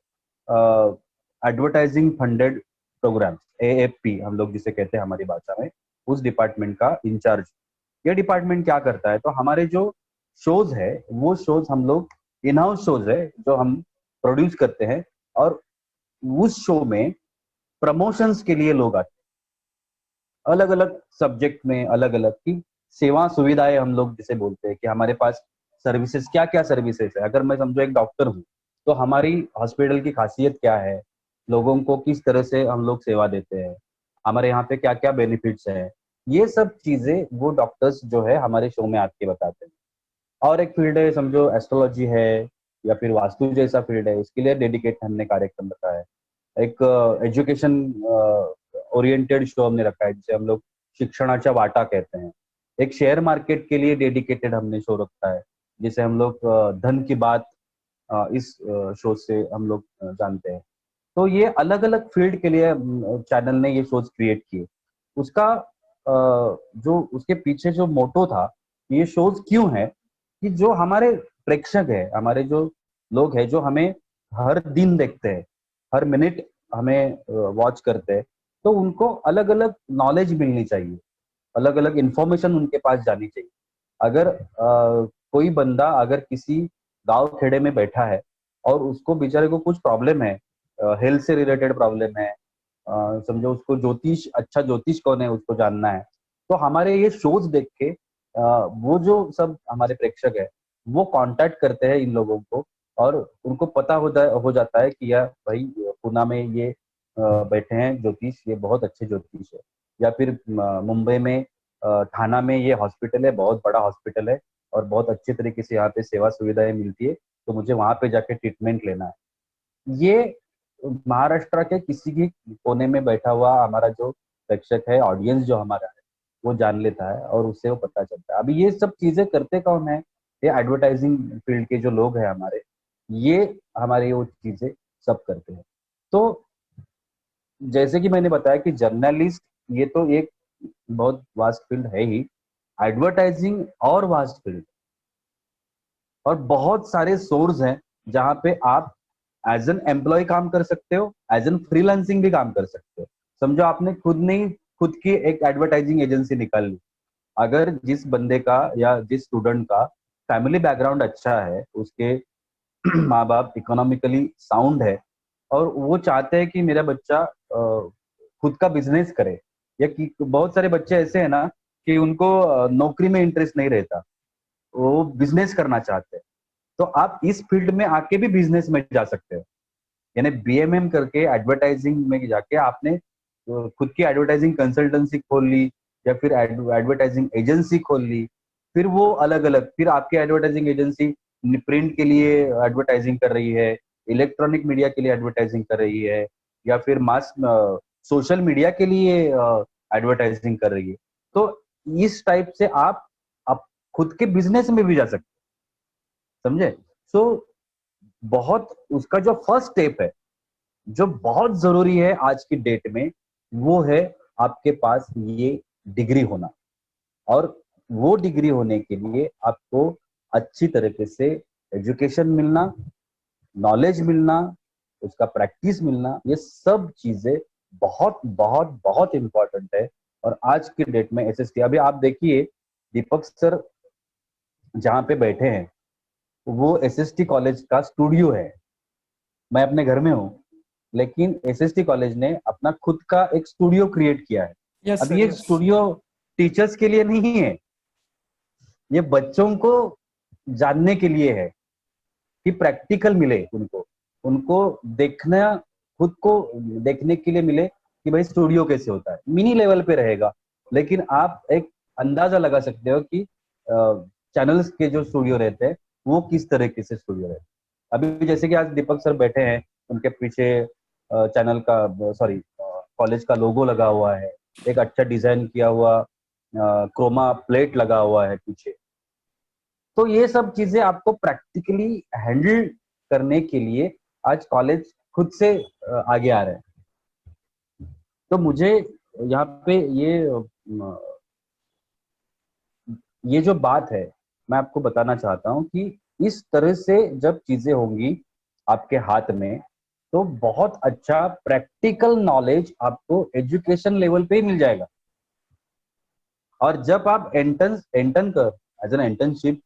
एडवर्टाइजिंग फंडेड प्रोग्राम, एएफपी हम लोग जिसे कहते हैं हमारी भाषा में, उस डिपार्टमेंट का इंचार्ज। ये डिपार्टमेंट क्या करता है, तो हमारे जो शोज है वो शोज हम लोग इन हाउस शोज है जो हम प्रोड्यूस करते हैं, और उस शो में प्रमोशंस के लिए लोग आते हैं अलग अलग सब्जेक्ट में, अलग अलग की सेवा सुविधाएं हम लोग जिसे बोलते हैं कि हमारे पास सर्विसेज क्या क्या सर्विसेज है। अगर मैं समझो एक डॉक्टर हूँ तो हमारी हॉस्पिटल की खासियत क्या है, लोगों को किस तरह से हम लोग सेवा देते हैं, हमारे यहाँ पे क्या क्या बेनिफिट्स है, ये सब चीजें वो डॉक्टर्स जो है हमारे शो में आके बताते हैं। और एक फील्ड है समझो एस्ट्रोलॉजी है या फिर वास्तु जैसा फील्ड है, उसके लिए डेडिकेट हमने कार्यक्रम रखा है। एक एजुकेशन ओरिएंटेड शो हमने रखा है जिसे हम लोग शिक्षणाच्या वाटा कहते हैं। एक शेयर मार्केट के लिए डेडिकेटेड हमने शो रखा है जिसे हम लोग धन की बात, इस शो से हम लोग जानते हैं। तो ये अलग अलग फील्ड के लिए चैनल ने ये शोज क्रिएट किए। उसका जो उसके पीछे जो मोटो था, ये शोज क्यों है, कि जो हमारे प्रेक्षक है, हमारे जो लोग हैं जो हमें हर दिन देखते हैं, हर मिनट हमें वॉच करते हैं, तो उनको अलग अलग नॉलेज मिलनी चाहिए, अलग अलग इंफॉर्मेशन उनके पास जानी चाहिए। अगर कोई बंदा अगर किसी गांव खेड़े में बैठा है और उसको बेचारे को कुछ प्रॉब्लम है, हेल्थ से रिलेटेड प्रॉब्लम है, समझो उसको ज्योतिष, अच्छा ज्योतिष कौन है उसको जानना है, तो हमारे ये शोज देख के वो जो सब हमारे प्रेक्षक है वो कांटेक्ट करते हैं इन लोगों को, और उनको पता हो जाता है कि यार भाई पूना में ये बैठे हैं ज्योतिष, ये बहुत अच्छे ज्योतिष है। या फिर मुंबई में थाना में ये हॉस्पिटल है, बहुत बड़ा हॉस्पिटल है और बहुत अच्छे तरीके से यहाँ पे सेवा सुविधाएं मिलती है, तो मुझे वहां पे जाके ट्रीटमेंट लेना है। ये महाराष्ट्र के किसी भी कोने में बैठा हुआ हमारा जो प्रेक्षक है, ऑडियंस जो हमारा है, वो जान लेता है और उससे वो पता चलता है। अभी ये सब चीजें करते कौन है, ये एडवर्टाइजिंग फील्ड के जो लोग हैं हमारे, ये हमारे वो चीजें सब करते हैं। तो जैसे कि मैंने बताया कि जर्नलिस्ट ये तो एक बहुत वास्ट फील्ड है ही, एडवर्टाइजिंग और वास्ट फील्ड, और बहुत सारे सोर्स हैं जहां पे आप एज एन एम्प्लॉय काम कर सकते हो, एज एन फ्रीलांसिंग भी काम कर सकते हो। समझो आपने खुद नहीं, खुद की एक एडवर्टाइजिंग एजेंसी निकाल ली। अगर जिस बंदे का या जिस स्टूडेंट का फैमिली बैकग्राउंड अच्छा है, उसके माँ बाप इकोनॉमिकली साउंड है, और वो चाहते हैं कि मेरा बच्चा खुद का बिजनेस करे, या कि बहुत सारे बच्चे ऐसे हैं ना कि उनको नौकरी में इंटरेस्ट नहीं रहता, वो बिजनेस करना चाहते हैं, तो आप इस फील्ड में आके भी बिजनेस में जा सकते हो। यानी बीएमएम करके एडवर्टाइजिंग में जाके आपने खुद की एडवर्टाइजिंग कंसल्टेंसी खोल ली, या फिर एडवर्टाइजिंग एजेंसी खोल ली। फिर वो अलग अलग, फिर आपकी एडवर्टाइजिंग एजेंसी प्रिंट के लिए एडवर्टाइजिंग कर रही है, इलेक्ट्रॉनिक मीडिया के लिए एडवर्टाइजिंग कर रही है, या फिर मास सोशल मीडिया के लिए एडवर्टाइजिंग कर रही है। तो इस टाइप से आप खुद के बिजनेस में भी जा सकते हैं, समझे? सो बहुत उसका जो फर्स्ट स्टेप है, जो बहुत जरूरी है आज की डेट में, वो है आपके पास ये डिग्री होना। और वो डिग्री होने के लिए आपको अच्छी तरीके से एजुकेशन मिलना, नॉलेज मिलना, उसका प्रैक्टिस मिलना, ये सब चीजें बहुत बहुत बहुत इंपॉर्टेंट है। और आज की डेट में एसएसटी, अभी आप देखिए दीपक सर जहाँ पे बैठे हैं, वो एसएसटी कॉलेज का स्टूडियो है। मैं अपने घर में हूँ, लेकिन एसएसटी कॉलेज ने अपना खुद का एक स्टूडियो क्रिएट किया है। यस अब सर, ये यस। स्टूडियो टीचर्स के लिए नहीं है, ये बच्चों को जानने के लिए है, कि प्रैक्टिकल मिले उनको, उनको देखना, खुद को देखने के लिए मिले कि भाई स्टूडियो कैसे होता है। मिनी लेवल पे रहेगा, लेकिन आप एक अंदाजा लगा सकते हो कि चैनल्स के जो स्टूडियो रहते हैं वो किस तरीके से स्टूडियो रहते हैं। अभी जैसे कि आज दीपक सर बैठे हैं, उनके पीछे चैनल का, सॉरी, कॉलेज का लोगो लगा हुआ है, एक अच्छा डिजाइन किया हुआ क्रोमा प्लेट लगा हुआ है पीछे। तो ये सब चीजें आपको प्रैक्टिकली हैंडल करने के लिए आज कॉलेज खुद से आगे आ रहे हैं। तो मुझे यहाँ पे ये जो बात है, मैं आपको बताना चाहता हूँ कि इस तरह से जब चीजें होंगी आपके हाथ में, तो बहुत अच्छा प्रैक्टिकल नॉलेज आपको एजुकेशन लेवल पे ही मिल जाएगा। और जब आप एंटन एंटन कर एज एन इंटर्नशिप,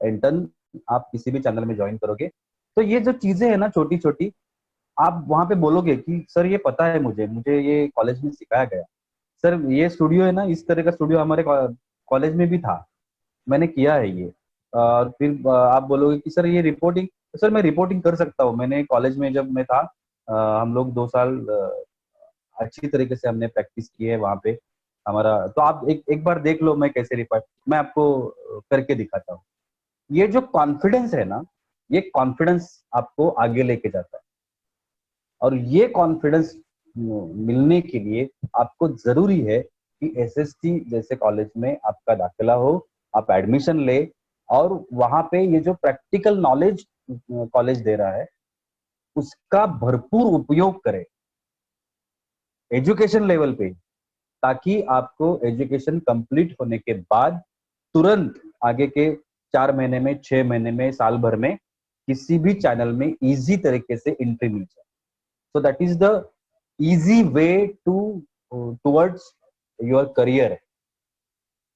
इंटर्न आप किसी भी चैनल में ज्वाइन करोगे, तो ये जो चीजें है ना छोटी छोटी, आप वहां पे बोलोगे कि सर ये पता है, मुझे मुझे ये कॉलेज में सिखाया गया। सर ये स्टूडियो है ना, इस तरह का स्टूडियो हमारे कॉलेज में भी था, मैंने किया है ये। और फिर आप बोलोगे कि सर ये रिपोर्टिंग, तो सर मैं रिपोर्टिंग कर सकता हूँ, मैंने कॉलेज में जब मैं था, हम लोग 2 साल अच्छी तरीके से हमने प्रैक्टिस की है वहां पे हमारा। तो आप एक एक बार देख लो मैं कैसे रिपोर्ट, मैं आपको करके दिखाता हूँ। ये जो कॉन्फिडेंस है ना, ये कॉन्फिडेंस आपको आगे लेके जाता है। और ये कॉन्फिडेंस मिलने के लिए आपको जरूरी है कि एसएसटी जैसे कॉलेज में आपका दाखिला हो, आप एडमिशन ले, और वहां पे ये जो प्रैक्टिकल नॉलेज कॉलेज दे रहा है उसका भरपूर उपयोग करें एजुकेशन लेवल पे, ताकि आपको एजुकेशन कंप्लीट होने के बाद तुरंत आगे के 4 महीने में, 6 महीने में, साल भर में किसी भी चैनल में इजी तरीके से एंट्री मिल जाए। So that is the easy way to towards your career।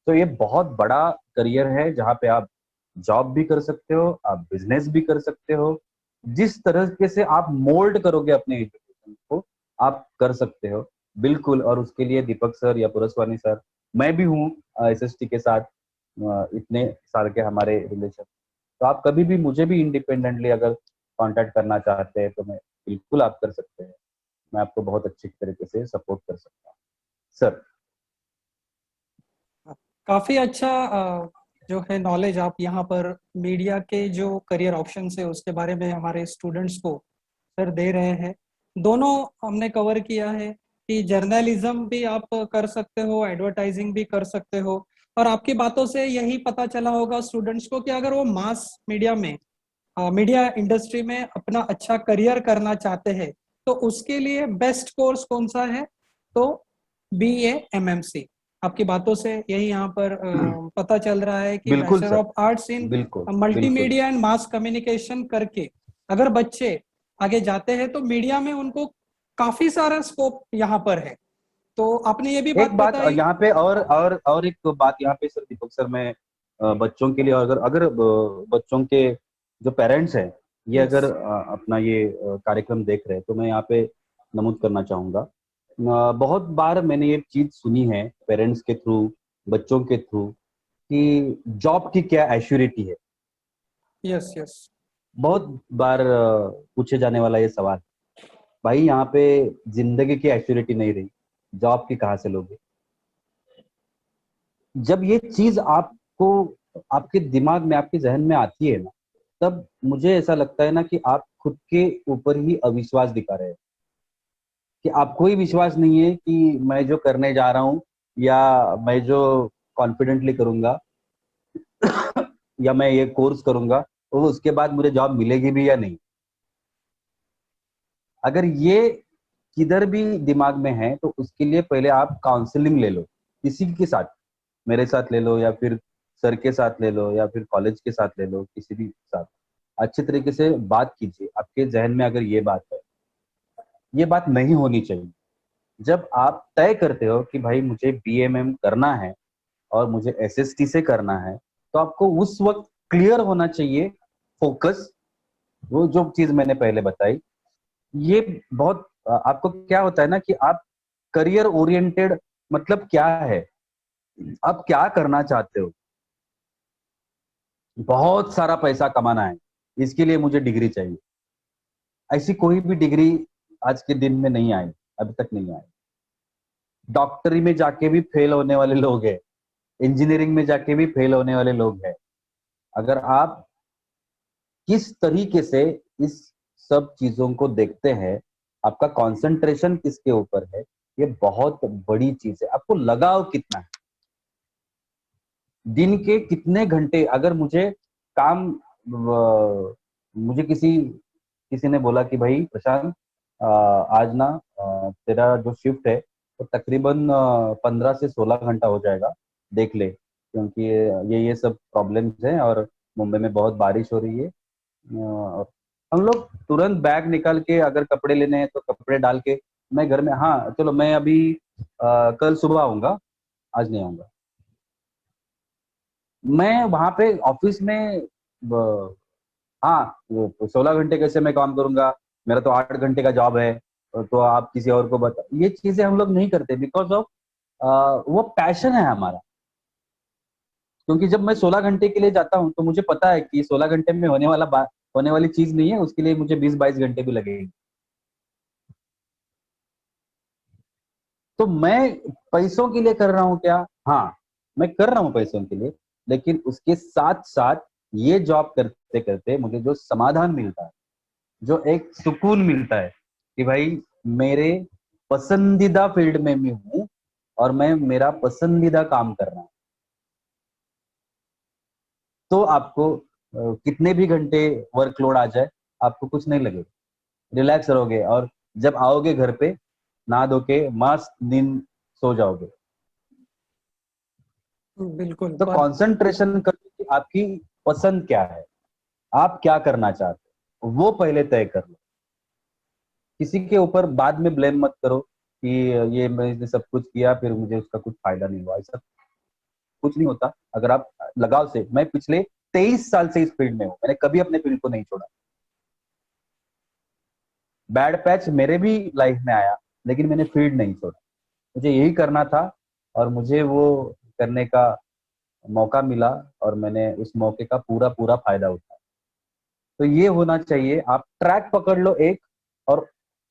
तो ये बहुत बड़ा करियर है जहाँ पे आप जॉब भी कर सकते हो, आप बिजनेस भी कर सकते हो। जिस तरीके से आप मोल्ड करोगे अपने एजुकेशन को, आप कर सकते हो बिल्कुल। और उसके लिए दीपक सर या पुरस्वानी सर, मैं भी हूँ एसएसटी के साथ, इतने साल के हमारे रिलेशन। तो आप कभी भी मुझे भी इंडिपेंडेंटली अगर कांटेक्ट करना चाहते हैं तो मैं बिल्कुल आप कर सकते हैं। मैं आपको बहुत अच्छी तरीके से सपोर्ट कर सकता हूँ सर। काफी अच्छा जो है नॉलेज आप यहाँ पर मीडिया के जो करियर ऑप्शन है उसके बारे में हमारे स्टूडेंट्स को सर दे रहे हैं। दोनों हमने कवर किया है कि जर्नलिज्म भी आप कर सकते हो, एडवर्टाइजिंग भी कर सकते हो। और आपकी बातों से यही पता चला होगा स्टूडेंट्स को कि अगर वो मास मीडिया में, मीडिया इंडस्ट्री में अपना अच्छा करियर करना चाहते हैं, तो उसके लिए बेस्ट कोर्स कौन सा है? तो BA MMC। आपकी बातों से यही यहाँ पर पता चल रहा है कि बिल्कुल बैचलर सर, ऑफ आर्ट्स इन बिल्कुल बिल्कुल। मल्टीमीडिया एंड मास कम्युनिकेशन करके अगर बच्चे आगे जाते हैं तो मीडिया में उनको काफी सारा स्कोप यहाँ पर है। तो आपने ये भी बात एक बात बताई। यहाँ पे और एक बात यहाँ पे सर, दीपक सर, मैं बच्चों के लिए, अगर अगर बच्चों के जो पेरेंट्स हैं ये यस। अगर अपना ये कार्यक्रम देख रहे हैं, तो मैं यहाँ पे नमूद करना चाहूंगा। बहुत बार मैंने ये चीज सुनी है पेरेंट्स के थ्रू, बच्चों के थ्रू, कि जॉब की क्या एश्योरिटी है। Yes yes. बहुत बार पूछे जाने वाला ये सवाल। भाई यहाँ पे जिंदगी की एश्योरिटी नहीं रही, जॉब की कहाँ से लोगे? जब ये चीज आपको, आपके दिमाग में, आपके जहन में आती है ना, तब मुझे ऐसा लगता है ना कि आप खुद के ऊपर ही अविश्वास दिखा रहे हैं, कि आपको ही विश्वास नहीं है कि मैं जो करने जा रहा हूँ, या मैं जो कॉन्फिडेंटली करूंगा या मैं ये कोर्स करूंगा, तो उसके बाद मुझे जॉब मिलेगी भी या नहीं। अगर ये किधर भी दिमाग में है तो उसके लिए पहले आप काउंसलिंग ले लो, किसी के साथ, मेरे साथ ले लो, या फिर सर के साथ ले लो, या फिर कॉलेज के साथ ले लो, किसी भी साथ अच्छे तरीके से बात कीजिए। आपके जहन में अगर ये बात है, ये बात नहीं होनी चाहिए। जब आप तय करते हो कि भाई मुझे BMM करना है और मुझे SST से करना है, तो आपको उस वक्त क्लियर होना चाहिए, फोकस, वो जो चीज मैंने पहले बताई। ये बहुत आपको क्या होता है ना कि आप करियर ओरिएंटेड, मतलब क्या है, आप क्या करना चाहते हो? बहुत सारा पैसा कमाना है, इसके लिए मुझे डिग्री चाहिए। ऐसी कोई भी डिग्री आज के दिन में नहीं आई, अभी तक नहीं आई। डॉक्टरी में जाके भी फेल होने वाले लोग हैं, इंजीनियरिंग में जाके भी फेल होने वाले लोग हैं। अगर आप किस तरीके से इस सब चीजों को देखते हैं, आपका कंसंट्रेशन किसके ऊपर है, ये बहुत बड़ी चीज है। आपको लगाव कितना है, दिन के कितने घंटे। अगर मुझे काम, मुझे किसी किसी ने बोला कि भाई प्रशांत, आज ना तेरा जो शिफ्ट है वो तकरीबन 15 से 16 घंटा हो जाएगा, देख ले, क्योंकि ये सब प्रॉब्लम्स हैं और मुंबई में बहुत बारिश हो रही है। हम लोग तुरंत बैग निकाल के, अगर कपड़े लेने हैं तो कपड़े डाल के, मैं घर में, हाँ चलो मैं अभी कल सुबह आऊंगा, आज नहीं आऊंगा। मैं वहां पे ऑफिस में हाँ, वो 16 घंटे कैसे मैं काम करूंगा, मेरा तो 8 घंटे का जॉब है, तो आप किसी और को बता, ये चीजें हम लोग नहीं करते बिकॉज ऑफ वो पैशन है हमारा। क्योंकि जब मैं 16 घंटे के लिए जाता हूँ तो मुझे पता है कि 16 घंटे में होने वाली चीज नहीं है, उसके लिए मुझे 20-22 घंटे भी लगेंगे। तो मैं पैसों के लिए कर रहा हूँ क्या? हाँ, मैं कर रहा हूँ पैसों के लिए, लेकिन उसके साथ साथ ये जॉब करते करते मुझे जो समाधान मिलता है, जो एक सुकून मिलता है कि भाई मेरे पसंदीदा फील्ड में मैं हूँ और मैं मेरा पसंदीदा काम कर रहा हूँ, तो आपको कितने भी घंटे वर्कलोड आ जाए, आपको कुछ नहीं लगेगा, रिलैक्स रहोगे, और जब आओगे घर पे नहा धो के मस्त नींद सो जाओगे। बिल्कुल। तो पर कंसंट्रेशन करो कि आपकी पसंद क्या है, आप क्या करना चाहते हो, वो पहले तय कर लो। किसी के ऊपर बाद में ब्लेम मत करो कि ये मैंने सब कुछ किया फिर मुझे उसका कुछ फायदा नहीं हुआ। ऐसा कुछ नहीं होता। अगर आप लगाव से, मैं पिछले 23 साल से इस फील्ड में हूँ, मैंने कभी अपने फील्ड को नहीं छोड़ा। बैड पैच मेरे भी लाइफ में आया, लेकिन मैंने फील्ड नहीं छोड़ा। मुझे यही करना था और मुझे वो करने का मौका मिला, और मैंने उस मौके का पूरा पूरा फायदा उठाया। तो ये होना चाहिए, आप ट्रैक पकड़ लो एक। और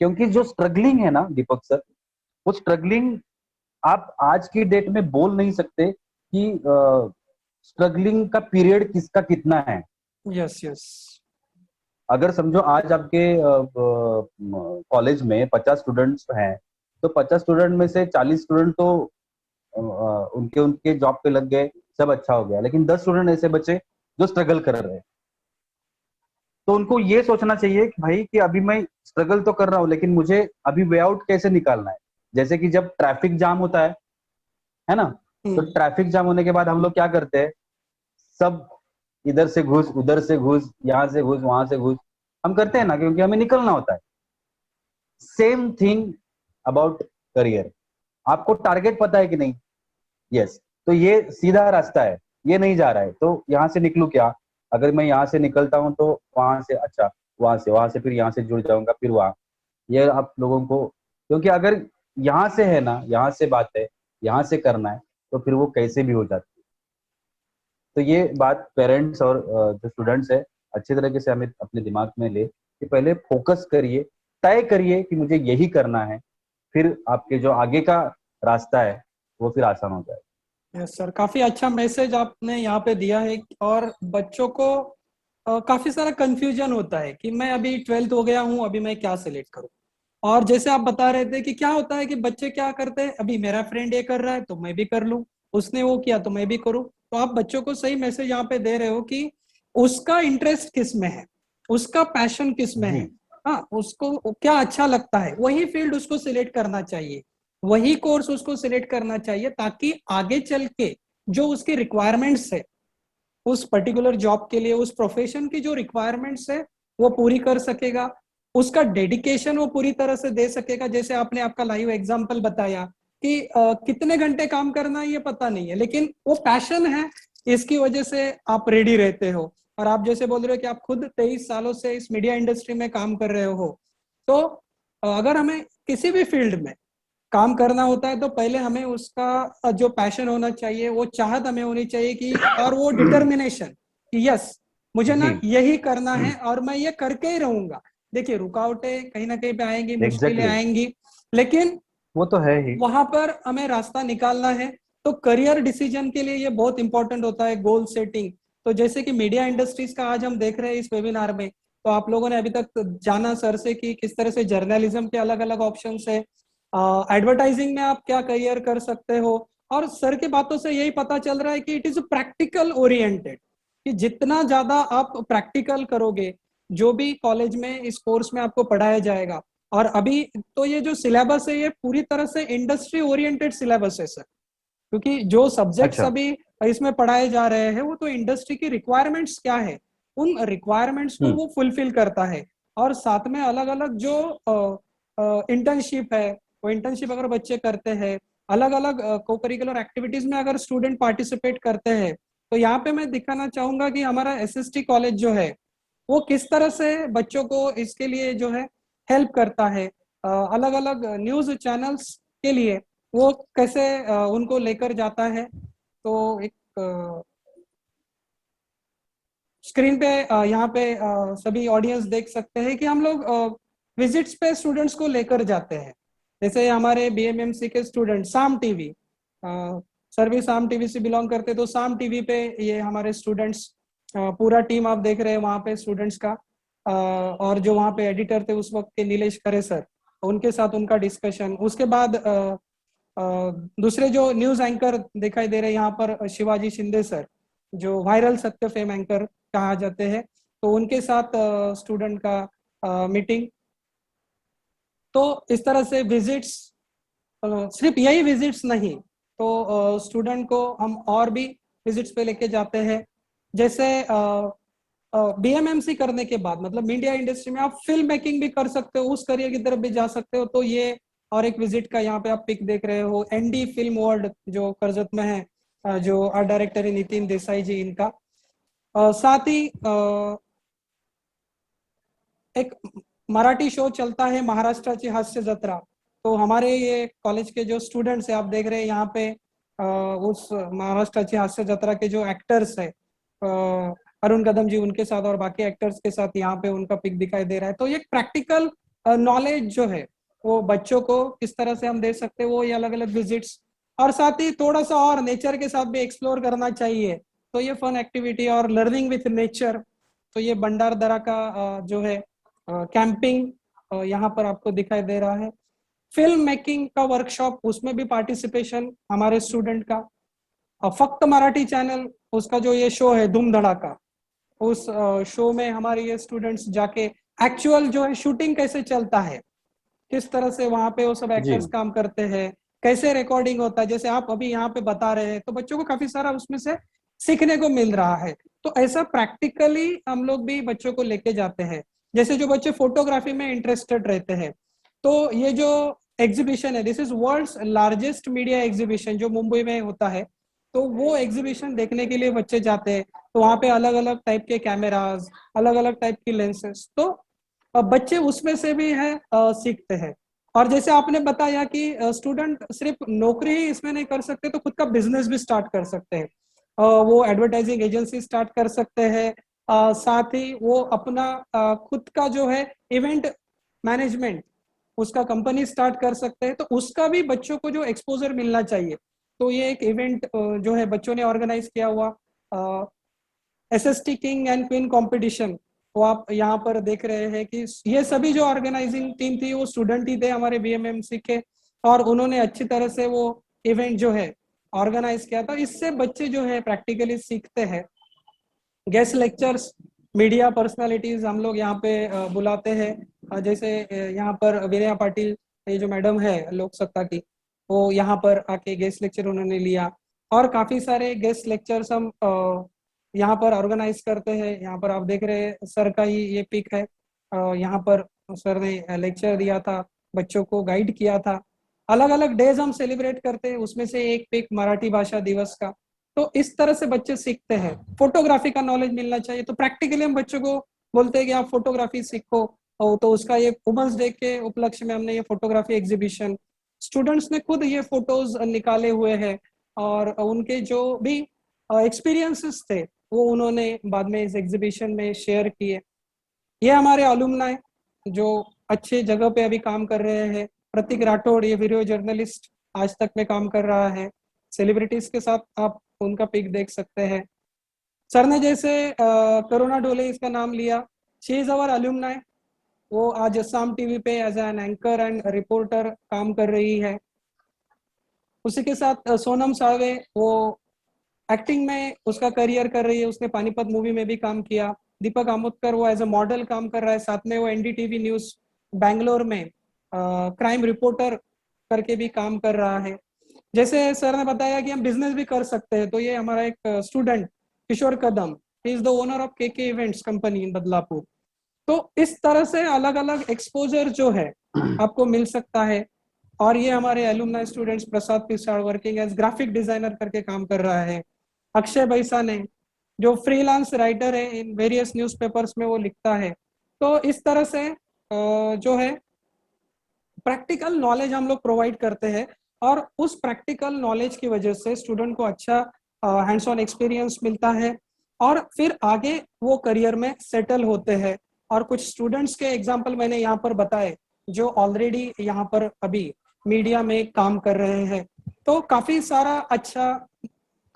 क्योंकि जो स्ट्रगलिंग है ना दीपक सर, वो स्ट्रगलिंग आप आज की डेट में बोल नहीं सकते कि स्ट्रगलिंग का पीरियड किसका कितना है। Yes yes. अगर समझो आज आपके कॉलेज में 50 स्टूडेंट्स हैं, तो 50 स्टूडेंट में से 40 स्टूडेंट तो उनके उनके जॉब पे लग गए, सब अच्छा हो गया, लेकिन 10 स्टूडेंट ऐसे बचे जो स्ट्रगल कर रहे हैं। तो उनको ये सोचना चाहिए कि भाई कि अभी मैं स्ट्रगल तो कर रहा हूँ, लेकिन मुझे अभी वे आउट कैसे निकालना है। जैसे कि जब ट्रैफिक जाम होता है ना, तो ट्रैफिक जाम होने के बाद हम लोग क्या करते हैं, सब इधर से घुस, उधर से घुस, यहाँ से घुस, वहां से घुस, हम करते हैं ना, क्योंकि हमें निकलना होता है। Same thing about career. आपको टारगेट पता है कि नहीं? यस। तो ये सीधा रास्ता है, ये नहीं जा रहा है, तो यहाँ से निकलूं क्या? अगर मैं यहाँ से निकलता हूँ तो वहां से, अच्छा, वहां से फिर यहाँ से जुड़ जाऊंगा, फिर वहां। ये आप लोगों को, क्योंकि अगर यहाँ से है ना, यहाँ से बात है, यहाँ से करना है, तो फिर वो कैसे भी हो जाती है। तो ये बात पेरेंट्स और जो स्टूडेंट्स है, अच्छी तरीके से हमें अपने दिमाग में ले कि पहले फोकस करिए, तय करिए कि मुझे यही करना है, फिर आपके जो आगे का रास्ता है वो फिर आसान हो जाए। यस सर, काफी अच्छा मैसेज आपने यहाँ पे दिया है। और बच्चों को काफी सारा कंफ्यूजन होता है कि मैं अभी 12th हो गया हूँ, अभी मैं क्या सिलेक्ट करूँ। और जैसे आप बता रहे थे कि क्या होता है कि बच्चे क्या करते हैं, अभी मेरा फ्रेंड ये कर रहा है तो मैं भी कर लूं, उसने वो किया तो मैं भी करूं। तो आप बच्चों को सही मैसेज यहाँ पे दे रहे हो कि उसका इंटरेस्ट किस में है, उसका पैशन किस में जी। है। हाँ, उसको क्या अच्छा लगता है वही फील्ड उसको सिलेक्ट करना चाहिए, वही कोर्स उसको सिलेक्ट करना चाहिए, ताकि आगे चल के जो उसकी रिक्वायरमेंट्स है उस पर्टिकुलर जॉब के लिए, उस प्रोफेशन की जो रिक्वायरमेंट्स है वो पूरी कर सकेगा, उसका डेडिकेशन वो पूरी तरह से दे सकेगा। जैसे आपने आपका लाइव एग्जांपल बताया कि कितने घंटे काम करना है ये पता नहीं है, लेकिन वो पैशन है, इसकी वजह से आप रेडी रहते हो। और आप जैसे बोल रहे हो कि आप खुद 23 सालों से इस मीडिया इंडस्ट्री में काम कर रहे हो, तो अगर हमें किसी भी फील्ड में काम करना होता है तो पहले हमें उसका जो पैशन होना चाहिए, वो चाहत हमें होनी चाहिए कि, और वो डिटर्मिनेशन कि यस मुझे जी। ना यही करना है और मैं ये करके ही रहूंगा। देखिए, रुकावटें कहीं ना कहीं पे आएंगी, मुश्किलें एग्जैक्टली। आएंगी, लेकिन वो तो है ही। वहां पर हमें रास्ता निकालना है। तो करियर डिसीजन के लिए ये बहुत इंपॉर्टेंट होता है, गोल सेटिंग। तो जैसे कि मीडिया इंडस्ट्रीज का आज हम देख रहे हैं इस वेबिनार में, तो आप लोगों ने अभी तक जाना सर से कि किस तरह से जर्नलिज्म के अलग अलग ऑप्शंस है, एडवर्टाइजिंग में आप क्या करियर कर सकते हो। और सर की बातों से यही पता चल रहा है कि इट इज प्रैक्टिकल ओरिएंटेड, कि जितना ज्यादा आप प्रैक्टिकल करोगे, जो भी कॉलेज में इस कोर्स में आपको पढ़ाया जाएगा। और अभी तो ये जो सिलेबस है ये पूरी तरह से इंडस्ट्री ओरिएंटेड सिलेबस है सर, क्योंकि जो सब्जेक्ट्स अच्छा। अभी इसमें पढ़ाए जा रहे हैं वो तो इंडस्ट्री की रिक्वायरमेंट्स क्या है, उन रिक्वायरमेंट्स को हम्म। वो फुलफिल करता है। और साथ में अलग अलग जो इंटर्नशिप है, वो इंटर्नशिप अगर बच्चे करते हैं, अलग अलग को करिकुलर एक्टिविटीज में अगर स्टूडेंट पार्टिसिपेट करते हैं, तो यहाँ पे मैं दिखाना चाहूंगा कि हमारा एसएसटी कॉलेज जो है वो किस तरह से बच्चों को इसके लिए जो है हेल्प करता है। अलग अलग न्यूज चैनल्स के लिए वो कैसे उनको लेकर जाता है। तो एक स्क्रीन पे यहाँ पे सभी ऑडियंस देख सकते हैं कि हम लोग विजिट्स पे स्टूडेंट्स को लेकर जाते हैं। जैसे हमारे बीएमएमसी के स्टूडेंट साम टीवी, सर भी साम टीवी से बिलोंग करते, तो साम टीवी पे ये हमारे स्टूडेंट्स, पूरा टीम आप देख रहे हैं वहाँ पे स्टूडेंट्स का। और जो वहाँ पे एडिटर थे उस वक्त के नीलेश खरे सर, उनके साथ उनका डिस्कशन। उसके बाद दूसरे जो न्यूज एंकर दिखाई दे रहे हैं यहाँ पर, शिवाजी शिंदे सर, जो वायरल सत्य फेम एंकर कहा जाते हैं, तो उनके साथ स्टूडेंट का मीटिंग। तो इस तरह से विजिट्स, सिर्फ यही विजिट्स नहीं, तो स्टूडेंट को हम और भी विजिट्स पे लेके जाते हैं। जैसे बीएमएमसी करने के बाद मतलब मीडिया इंडस्ट्री में आप फिल्म मेकिंग भी कर सकते हो, उस करियर की तरफ भी जा सकते हो। तो ये और एक विजिट का यहाँ पे आप पिक देख रहे हो, एनडी फिल्म वर्ल्ड जो करजत में है, जो आर्ट डायरेक्टर है नितिन देसाई जी इनका। साथ ही एक मराठी शो चलता है महाराष्ट्राची हास्य जत्रा। तो हमारे ये कॉलेज के जो स्टूडेंट्स हैं आप देख रहे हैं यहाँ पे, उस महाराष्ट्राची हास्य जत्रा के जो एक्टर्स है, अरुण कदम जी उनके साथ और बाकी एक्टर्स के साथ यहाँ पे उनका पिक दिखाई दे रहा है। तो ये प्रैक्टिकल नॉलेज जो है वो बच्चों को किस तरह से हम दे सकते हैं, वो ये अलग अलग विजिट्स। और साथ ही थोड़ा सा और नेचर के साथ भी एक्सप्लोर करना चाहिए, तो ये फन एक्टिविटी और लर्निंग विथ नेचर। तो ये भंडारदरा का जो है कैंपिंग यहाँ पर आपको दिखाई दे रहा है। फिल्म मेकिंग का वर्कशॉप, उसमें भी पार्टिसिपेशन हमारे स्टूडेंट का। फक्त मराठी चैनल, उसका जो ये शो है धूम धड़ाका, उस शो में हमारे ये स्टूडेंट्स जाके एक्चुअल जो है शूटिंग कैसे चलता है, किस तरह से वहां पे वो सब जी। एक्टर्स काम करते हैं, कैसे रिकॉर्डिंग होता है, जैसे आप अभी यहाँ पे बता रहे हैं, तो बच्चों को काफी सारा उसमें से सीखने को मिल रहा है। तो ऐसा प्रैक्टिकली हम लोग भी बच्चों को लेके जाते हैं। जैसे जो बच्चे फोटोग्राफी में इंटरेस्टेड रहते हैं, तो ये जो एग्जीबिशन है, this is world's largest media exhibition जो मुंबई में होता है, तो वो एग्जीबिशन देखने के लिए बच्चे जाते हैं। तो वहाँ पे अलग अलग टाइप के कैमराज, अलग अलग टाइप की लेंसेस, तो बच्चे उसमें से भी है सीखते हैं। और जैसे आपने बताया कि स्टूडेंट सिर्फ नौकरी ही इसमें नहीं कर सकते, तो खुद का बिजनेस भी स्टार्ट कर सकते हैं। वो एडवर्टाइजिंग एजेंसी स्टार्ट कर सकते हैं, साथ ही वो अपना खुद का जो है इवेंट मैनेजमेंट, उसका कंपनी स्टार्ट कर सकते हैं। तो उसका भी बच्चों को जो एक्सपोजर मिलना चाहिए। तो ये एक इवेंट जो है बच्चों ने ऑर्गेनाइज किया हुआ SST king and queen competition, वो आप यहाँ पर देख रहे हैं कि ये सभी जो ऑर्गेनाइजिंग टीम थी वो स्टूडेंट ही थे हमारे बीएमएमसी के, और उन्होंने अच्छी तरह से वो इवेंट जो है ऑर्गेनाइज किया था। इससे बच्चे जो है प्रैक्टिकली सीखते हैं। गेस्ट लेक्चर्स, मीडिया पर्सनालिटीज हम लोग यहाँ पे बुलाते हैं। जैसे यहाँ पर विनया पाटिल, ये जो मैडम है लोक सत्ता की, वो यहाँ पर आके गेस्ट लेक्चर उन्होंने लिया। और काफी सारे गेस्ट लेक्चर्स हम यहाँ पर ऑर्गेनाइज करते हैं। यहाँ पर आप देख रहे हैं सर का ही ये पिक है। यहाँ पर सर ने लेक्चर दिया था, बच्चों को गाइड किया था। अलग अलग डेज हम सेलिब्रेट करते हैं, उसमें से एक पिक मराठी भाषा दिवस का। तो इस तरह से बच्चे सीखते हैं। फोटोग्राफी का नॉलेज मिलना चाहिए, तो प्रैक्टिकली हम बच्चों को बोलते हैं कि आप फोटोग्राफी सीखो। और तो उसका ये वुमेन्स डे के उपलक्ष्य में हमने ये फोटोग्राफी एग्जीबिशन, स्टूडेंट्स ने खुद ये फोटोज निकाले हुए हैं, और उनके जो भी एक्सपीरियंसेस थे वो उन्होंने बाद में इस एग्जीबिशन में शेयर किए। ये हमारे अलुमनाई जो अच्छे जगह पे अभी काम कर रहे हैं। प्रतीक राठौड़, ये वीडियो जर्नलिस्ट आज तक में काम कर रहा है। सेलिब्रिटीज के साथ आप उनका पिक देख सकते हैं। सर ने जैसे करुणा डोले इसका नाम लिया, शी इज अवर अलुमनाई। वो आज असम टीवी पे as an anchor and reporter काम कर रही है। उसी के साथ सोनम सावे, वो एक्टिंग में उसका करियर कर रही है, उसने पानीपत मूवी में भी काम किया। दीपक आमोदकर, वो एज ए मॉडल काम कर रहा है, साथ में वो एनडीटीवी न्यूज बैंगलोर में क्राइम रिपोर्टर करके भी काम कर रहा है। जैसे सर ने बताया कि हम बिजनेस भी कर सकते हैं, तो ये हमारा एक student Kishore Kadam, he is the owner of KK events company in Badlapur. तो इस तरह से अलग अलग एक्सपोजर जो है आपको मिल सकता है। और ये हमारे एलुमनाई स्टूडेंट्स, प्रसाद पिसाड़ वर्किंग एज ग्राफिक डिजाइनर करके काम कर रहा है। अक्षय बैसा ने, जो फ्रीलांस राइटर है, इन वेरियस न्यूज़पेपर्स में वो लिखता है। तो इस तरह से जो है प्रैक्टिकल नॉलेज हम लोग प्रोवाइड करते हैं, और उस प्रैक्टिकल नॉलेज की वजह से स्टूडेंट को अच्छा हैंड्स ऑन एक्सपीरियंस मिलता है, और फिर आगे वो करियर में सेटल होते हैं। और कुछ स्टूडेंट्स के एग्जांपल मैंने यहाँ पर बताए जो ऑलरेडी यहाँ पर अभी मीडिया में काम कर रहे हैं। तो काफी सारा अच्छा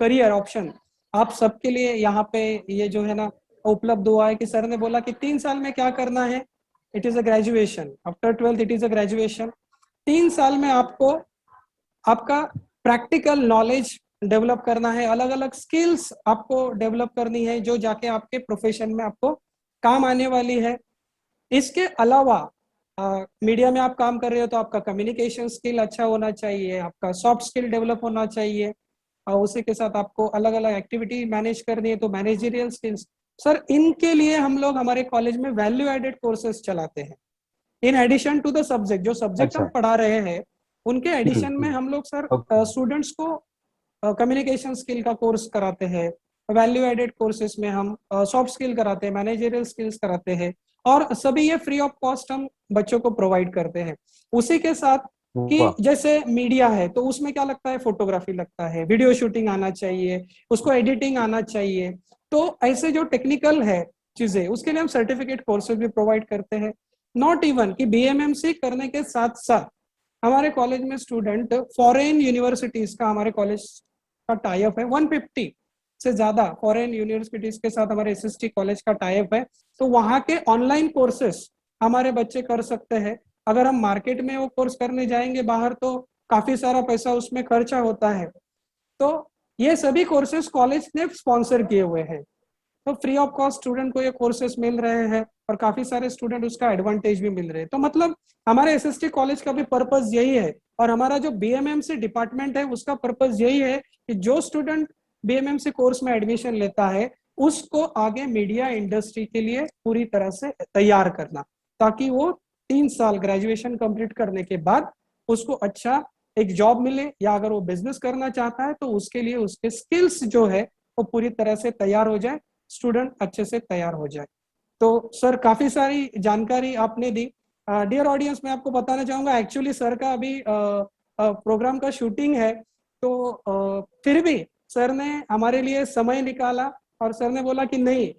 करियर ऑप्शन आप सबके लिए यहाँ पे ये जो है ना उपलब्ध हुआ है। कि सर ने बोला कि 3 साल में क्या करना है, it is a graduation, after 12th it is a graduation. 3 साल में आपको आपका प्रैक्टिकल नॉलेज डेवलप करना है, अलग अलग स्किल्स आपको डेवलप करनी है जो जाके आपके प्रोफेशन में आपको काम आने वाली है। इसके अलावा मीडिया में आप काम कर रहे हो तो आपका कम्युनिकेशन स्किल अच्छा होना चाहिए, आपका सॉफ्ट स्किल डेवलप होना चाहिए, और उसी के साथ आपको अलग अलग एक्टिविटी मैनेज करनी है, तो मैनेजरियल स्किल्स। सर इनके लिए हम लोग हमारे कॉलेज में वैल्यू एडेड कोर्सेज चलाते हैं, in addition to the subject. जो सब्जेक्ट हम अच्छा। पढ़ा रहे हैं उनके एडिशन में हम्म। हम लोग सर ओके। स्टूडेंट्स को कम्युनिकेशन स्किल का कोर्स कराते हैं। वैल्यू एडेड कोर्सेज में हम सॉफ्ट स्किल कराते हैं, मैनेजरियल स्किल्स कराते हैं, और सभी ये फ्री ऑफ कॉस्ट हम बच्चों को प्रोवाइड करते हैं। उसी के साथ कि वाह। जैसे मीडिया है तो उसमें क्या लगता है, फोटोग्राफी लगता है, वीडियो शूटिंग आना चाहिए, उसको एडिटिंग आना चाहिए। तो ऐसे जो टेक्निकल है चीजें, उसके लिए हम सर्टिफिकेट कोर्सेज भी प्रोवाइड करते हैं। नॉट इवन कि बीएमएमसी करने के साथ साथ हमारे कॉलेज में स्टूडेंट फॉरेन यूनिवर्सिटीज का, हमारे कॉलेज का टाई अप है, 150 से ज्यादा फॉरेन यूनिवर्सिटीज के साथ हमारे एसएसटी कॉलेज का टाई अप है। तो वहाँ के ऑनलाइन कोर्सेस हमारे बच्चे कर सकते हैं। अगर हम मार्केट में वो कोर्स करने जाएंगे बाहर तो काफी सारा पैसा उसमें खर्चा होता है। तो ये सभी कोर्सेज कॉलेज ने स्पॉन्सर किए हुए हैं। तो फ्री ऑफ कॉस्ट स्टूडेंट को ये कोर्सेस मिल रहे हैं और काफी सारे स्टूडेंट उसका एडवांटेज भी मिल रहे हैं। तो मतलब हमारे एसएसटी कॉलेज का भी पर्पस यही है, और हमारा जो बीएमएमसी डिपार्टमेंट है उसका पर्पस यही है कि जो स्टूडेंट बीएमएमसी कोर्स में एडमिशन लेता है उसको आगे मीडिया इंडस्ट्री के लिए पूरी तरह से तैयार करना, ताकि वो 3 साल ग्रेजुएशन कंप्लीट करने के बाद उसको अच्छा एक जॉब मिले, या अगर वो बिजनेस करना चाहता है तो उसके लिए उसके स्किल्स जो है वो पूरी तरह से तैयार हो जाए, स्टूडेंट अच्छे से तैयार हो जाए। तो सर काफी सारी जानकारी आपने दी। डियर ऑडियंस, मैं आपको बताना चाहूंगा एक्चुअली सर का अभी प्रोग्राम का शूटिंग है, तो फिर भी सर ने हमारे लिए समय निकाला और सर ने बोला कि नहीं,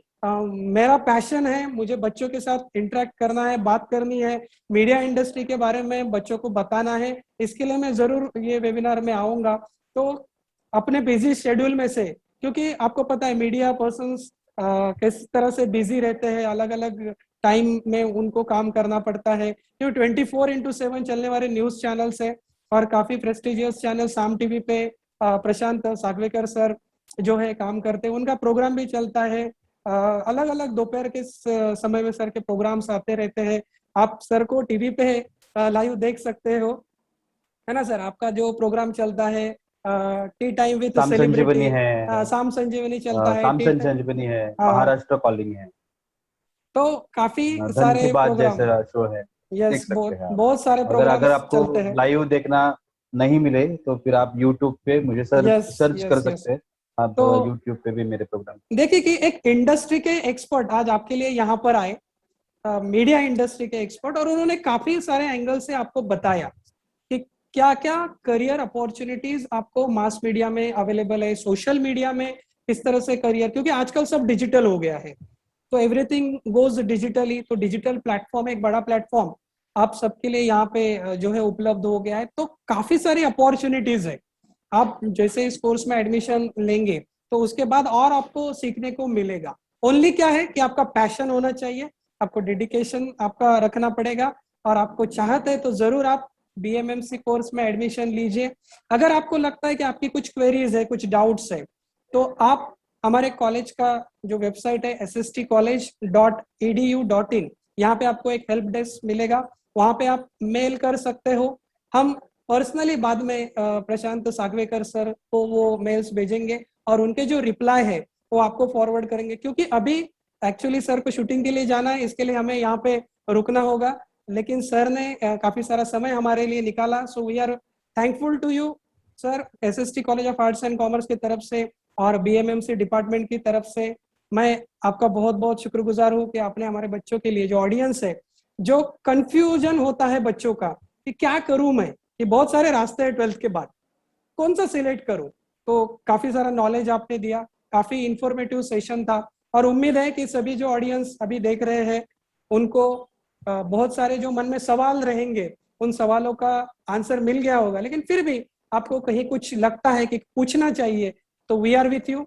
मेरा पैशन है, मुझे बच्चों के साथ इंटरेक्ट करना है, बात करनी है, मीडिया इंडस्ट्री के बारे में बच्चों को बताना है, इसके लिए मैं जरूर ये वेबिनार में आऊंगा। तो अपने बिजी शेड्यूल में से, क्योंकि आपको पता है मीडिया पर्सन्स किस तरह से बिजी रहते हैं, अलग अलग टाइम में उनको काम करना पड़ता है, जो 24x7 चलने वाले न्यूज चैनल्स है और काफी प्रेस्टिजियस चैनल साम टीवी पे प्रशांत सागवेकर सर जो है काम करते हैं, उनका प्रोग्राम भी चलता है। अलग अलग दोपहर के समय में सर के प्रोग्राम्स आते रहते हैं, आप सर को टीवी पे लाइव देख सकते हो, है ना सर? आपका जो प्रोग्राम चलता है टी टाइम विद साम संजीवनी सेलिब्रिटी, है, शाम संजीवनी चलता है, साम संजीवनी है, महाराष्ट्र कॉलिंग है, तो काफी धन की सारे बात प्रोग्राम, जैसा शो है, देख यस, सकते बहुत हैं आप। बहुत सारे अगर अगर प्रोग्राम्स आपको चलते हैं। लाइव देखना नहीं मिले तो फिर आप यूट्यूब पे मुझे यस सर्च कर यस यस। सकते हैं। आप तो यूट्यूब पे भी मेरे प्रोग्राम। देखिए कि एक इंडस्ट्री के एक्सपर्ट आज आपके लिए यहाँ पर आए, मीडिया इंडस्ट्री के एक्सपर्ट, और उन्होंने काफी सारे एंगल से आपको बताया कि क्या क्या करियर अपॉर्चुनिटीज आपको मास मीडिया में अवेलेबल है, सोशल मीडिया में किस तरह से करियर, क्योंकि आजकल सब डिजिटल हो गया है, तो एवरीथिंग गोज डिजिटली, तो डिजिटल प्लेटफॉर्म एक बड़ा प्लेटफॉर्म आप सबके लिए यहाँ पे जो है उपलब्ध हो गया है, तो काफी सारी अपॉर्चुनिटीज है। आप जैसे इस कोर्स में एडमिशन लेंगे तो उसके बाद और आपको सीखने को मिलेगा। ओनली क्या है कि आपका पैशन होना चाहिए, आपको डेडिकेशन आपका रखना पड़ेगा, और आपको चाहत है तो जरूर आप बीएमएमसी कोर्स में एडमिशन लीजिए। अगर आपको लगता है कि आपकी कुछ क्वेरीज है, कुछ डाउट्स है, तो आप हमारे कॉलेज का जो वेबसाइट है sstcollege.edu.in, यहाँ पे आपको एक हेल्प डेस्क मिलेगा, वहां पे आप मेल कर सकते हो। हम पर्सनली बाद में प्रशांत सागवेकर सर को वो मेल्स भेजेंगे और उनके जो रिप्लाई है वो आपको फॉरवर्ड करेंगे, क्योंकि अभी एक्चुअली सर को शूटिंग के लिए जाना है, इसके लिए हमें यहाँ पे रुकना होगा, लेकिन सर ने काफी सारा समय हमारे लिए निकाला, so we are thankful to you sir, SST college of arts and commerce की तरफ से और बीएमएमसी डिपार्टमेंट की तरफ से मैं आपका बहुत बहुत शुक्रगुजार हूँ कि आपने हमारे बच्चों के लिए, जो ऑडियंस है, जो कंफ्यूजन होता है बच्चों का कि क्या करूं मैं, कि बहुत सारे रास्ते हैं 12th के बाद, कौन सा सिलेक्ट करूं, तो काफी सारा नॉलेज आपने दिया, काफी इंफॉर्मेटिव सेशन था, और उम्मीद है कि सभी जो ऑडियंस अभी देख रहे हैं उनको बहुत सारे जो मन में सवाल रहेंगे उन सवालों का आंसर मिल गया होगा, लेकिन फिर भी आपको कहीं कुछ लगता है कि पूछना चाहिए, तो we are with you.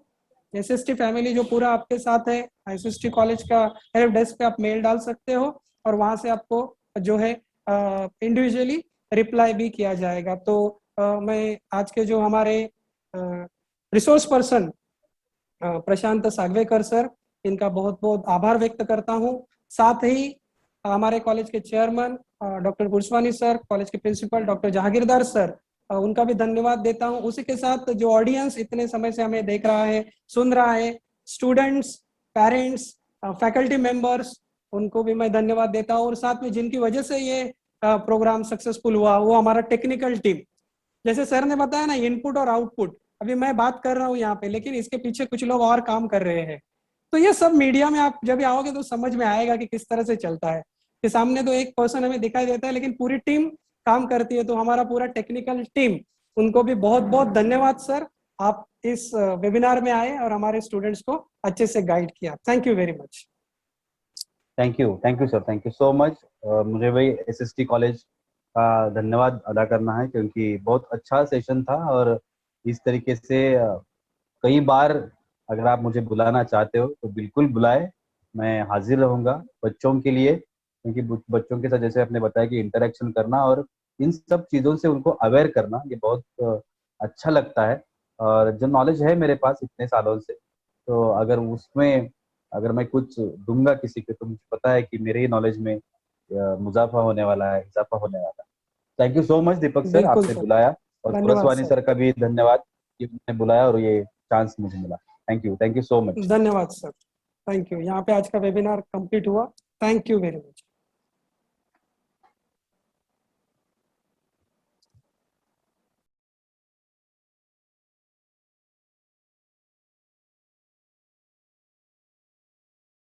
SST family जो पूरा आपके साथ है, एसएसटी कॉलेज का हेल्प डेस्क पे आप मेल डाल सकते हो और वहां से आपको जो है इंडिविजुअली रिप्लाई भी किया जाएगा। तो मैं आज के जो हमारे रिसोर्स पर्सन प्रशांत सागवेकर सर, इनका बहुत बहुत आभार व्यक्त करता हूँ। साथ ही हमारे कॉलेज के चेयरमैन डॉक्टर गुरस्वानी सर, कॉलेज के प्रिंसिपल डॉक्टर जहांगीरदार सर, उनका भी धन्यवाद देता हूँ। उसी के साथ जो ऑडियंस इतने समय से हमें देख रहा है, सुन रहा है, स्टूडेंट्स, पेरेंट्स, फैकल्टी मेंबर्स, उनको भी मैं धन्यवाद देता हूँ। और साथ में जिनकी वजह से ये प्रोग्राम सक्सेसफुल हुआ, वो हमारा टेक्निकल टीम। जैसे सर ने बताया ना, इनपुट और आउटपुट, अभी मैं बात कर रहा हूँ यहाँ पे, लेकिन इसके पीछे कुछ लोग और काम कर रहे हैं। तो ये सब मीडिया में आप जब आओगे तो समझ में आएगा कि किस तरह से चलता है, कि सामने तो एक पर्सन हमें दिखाई देता है लेकिन पूरी टीम काम करती है। तो हमारा पूरा टेक्निकल टीम, उनको भी बहुत बहुत धन्यवाद सर, आप इस वेबिनार में आए और हमारे स्टूडेंट्स को अच्छे से गाइड किया। Thank you very much. Thank you sir, thank you so much. मुझे भाई एसएसटी कॉलेज का धन्यवाद अदा करना है क्योंकि बहुत अच्छा सेशन था, और इस तरीके से कई बार अगर आप मुझे बुलाना चाहते हो तो बिल्कुल बुलाए, मैं हाजिर रहूंगा बच्चों के लिए, क्योंकि बच्चों के साथ जैसे आपने बताया कि इंटरेक्शन करना और इन सब चीज़ों से उनको अवेयर करना, ये बहुत अच्छा लगता है। और जो नॉलेज है मेरे पास इतने सालों से, तो अगर उसमें अगर मैं कुछ दूंगा किसी को तो मुझे पता है कि मेरे ही नॉलेज में मुजाफा होने वाला है, इजाफा होने वाला है। Thank you so much Deepak sir, बिल्कुल आपने सर। बुलाया, और धन्यवाद पुरस्वानी सर। सर का भी धन्यवाद कि उन्होंने बुलाया और ये चांस मुझे मिला। Thank you so much. धन्यवाद सर। Thank you. यहाँ पे आज का वेबिनार कंप्लीट हुआ। Thank you very much.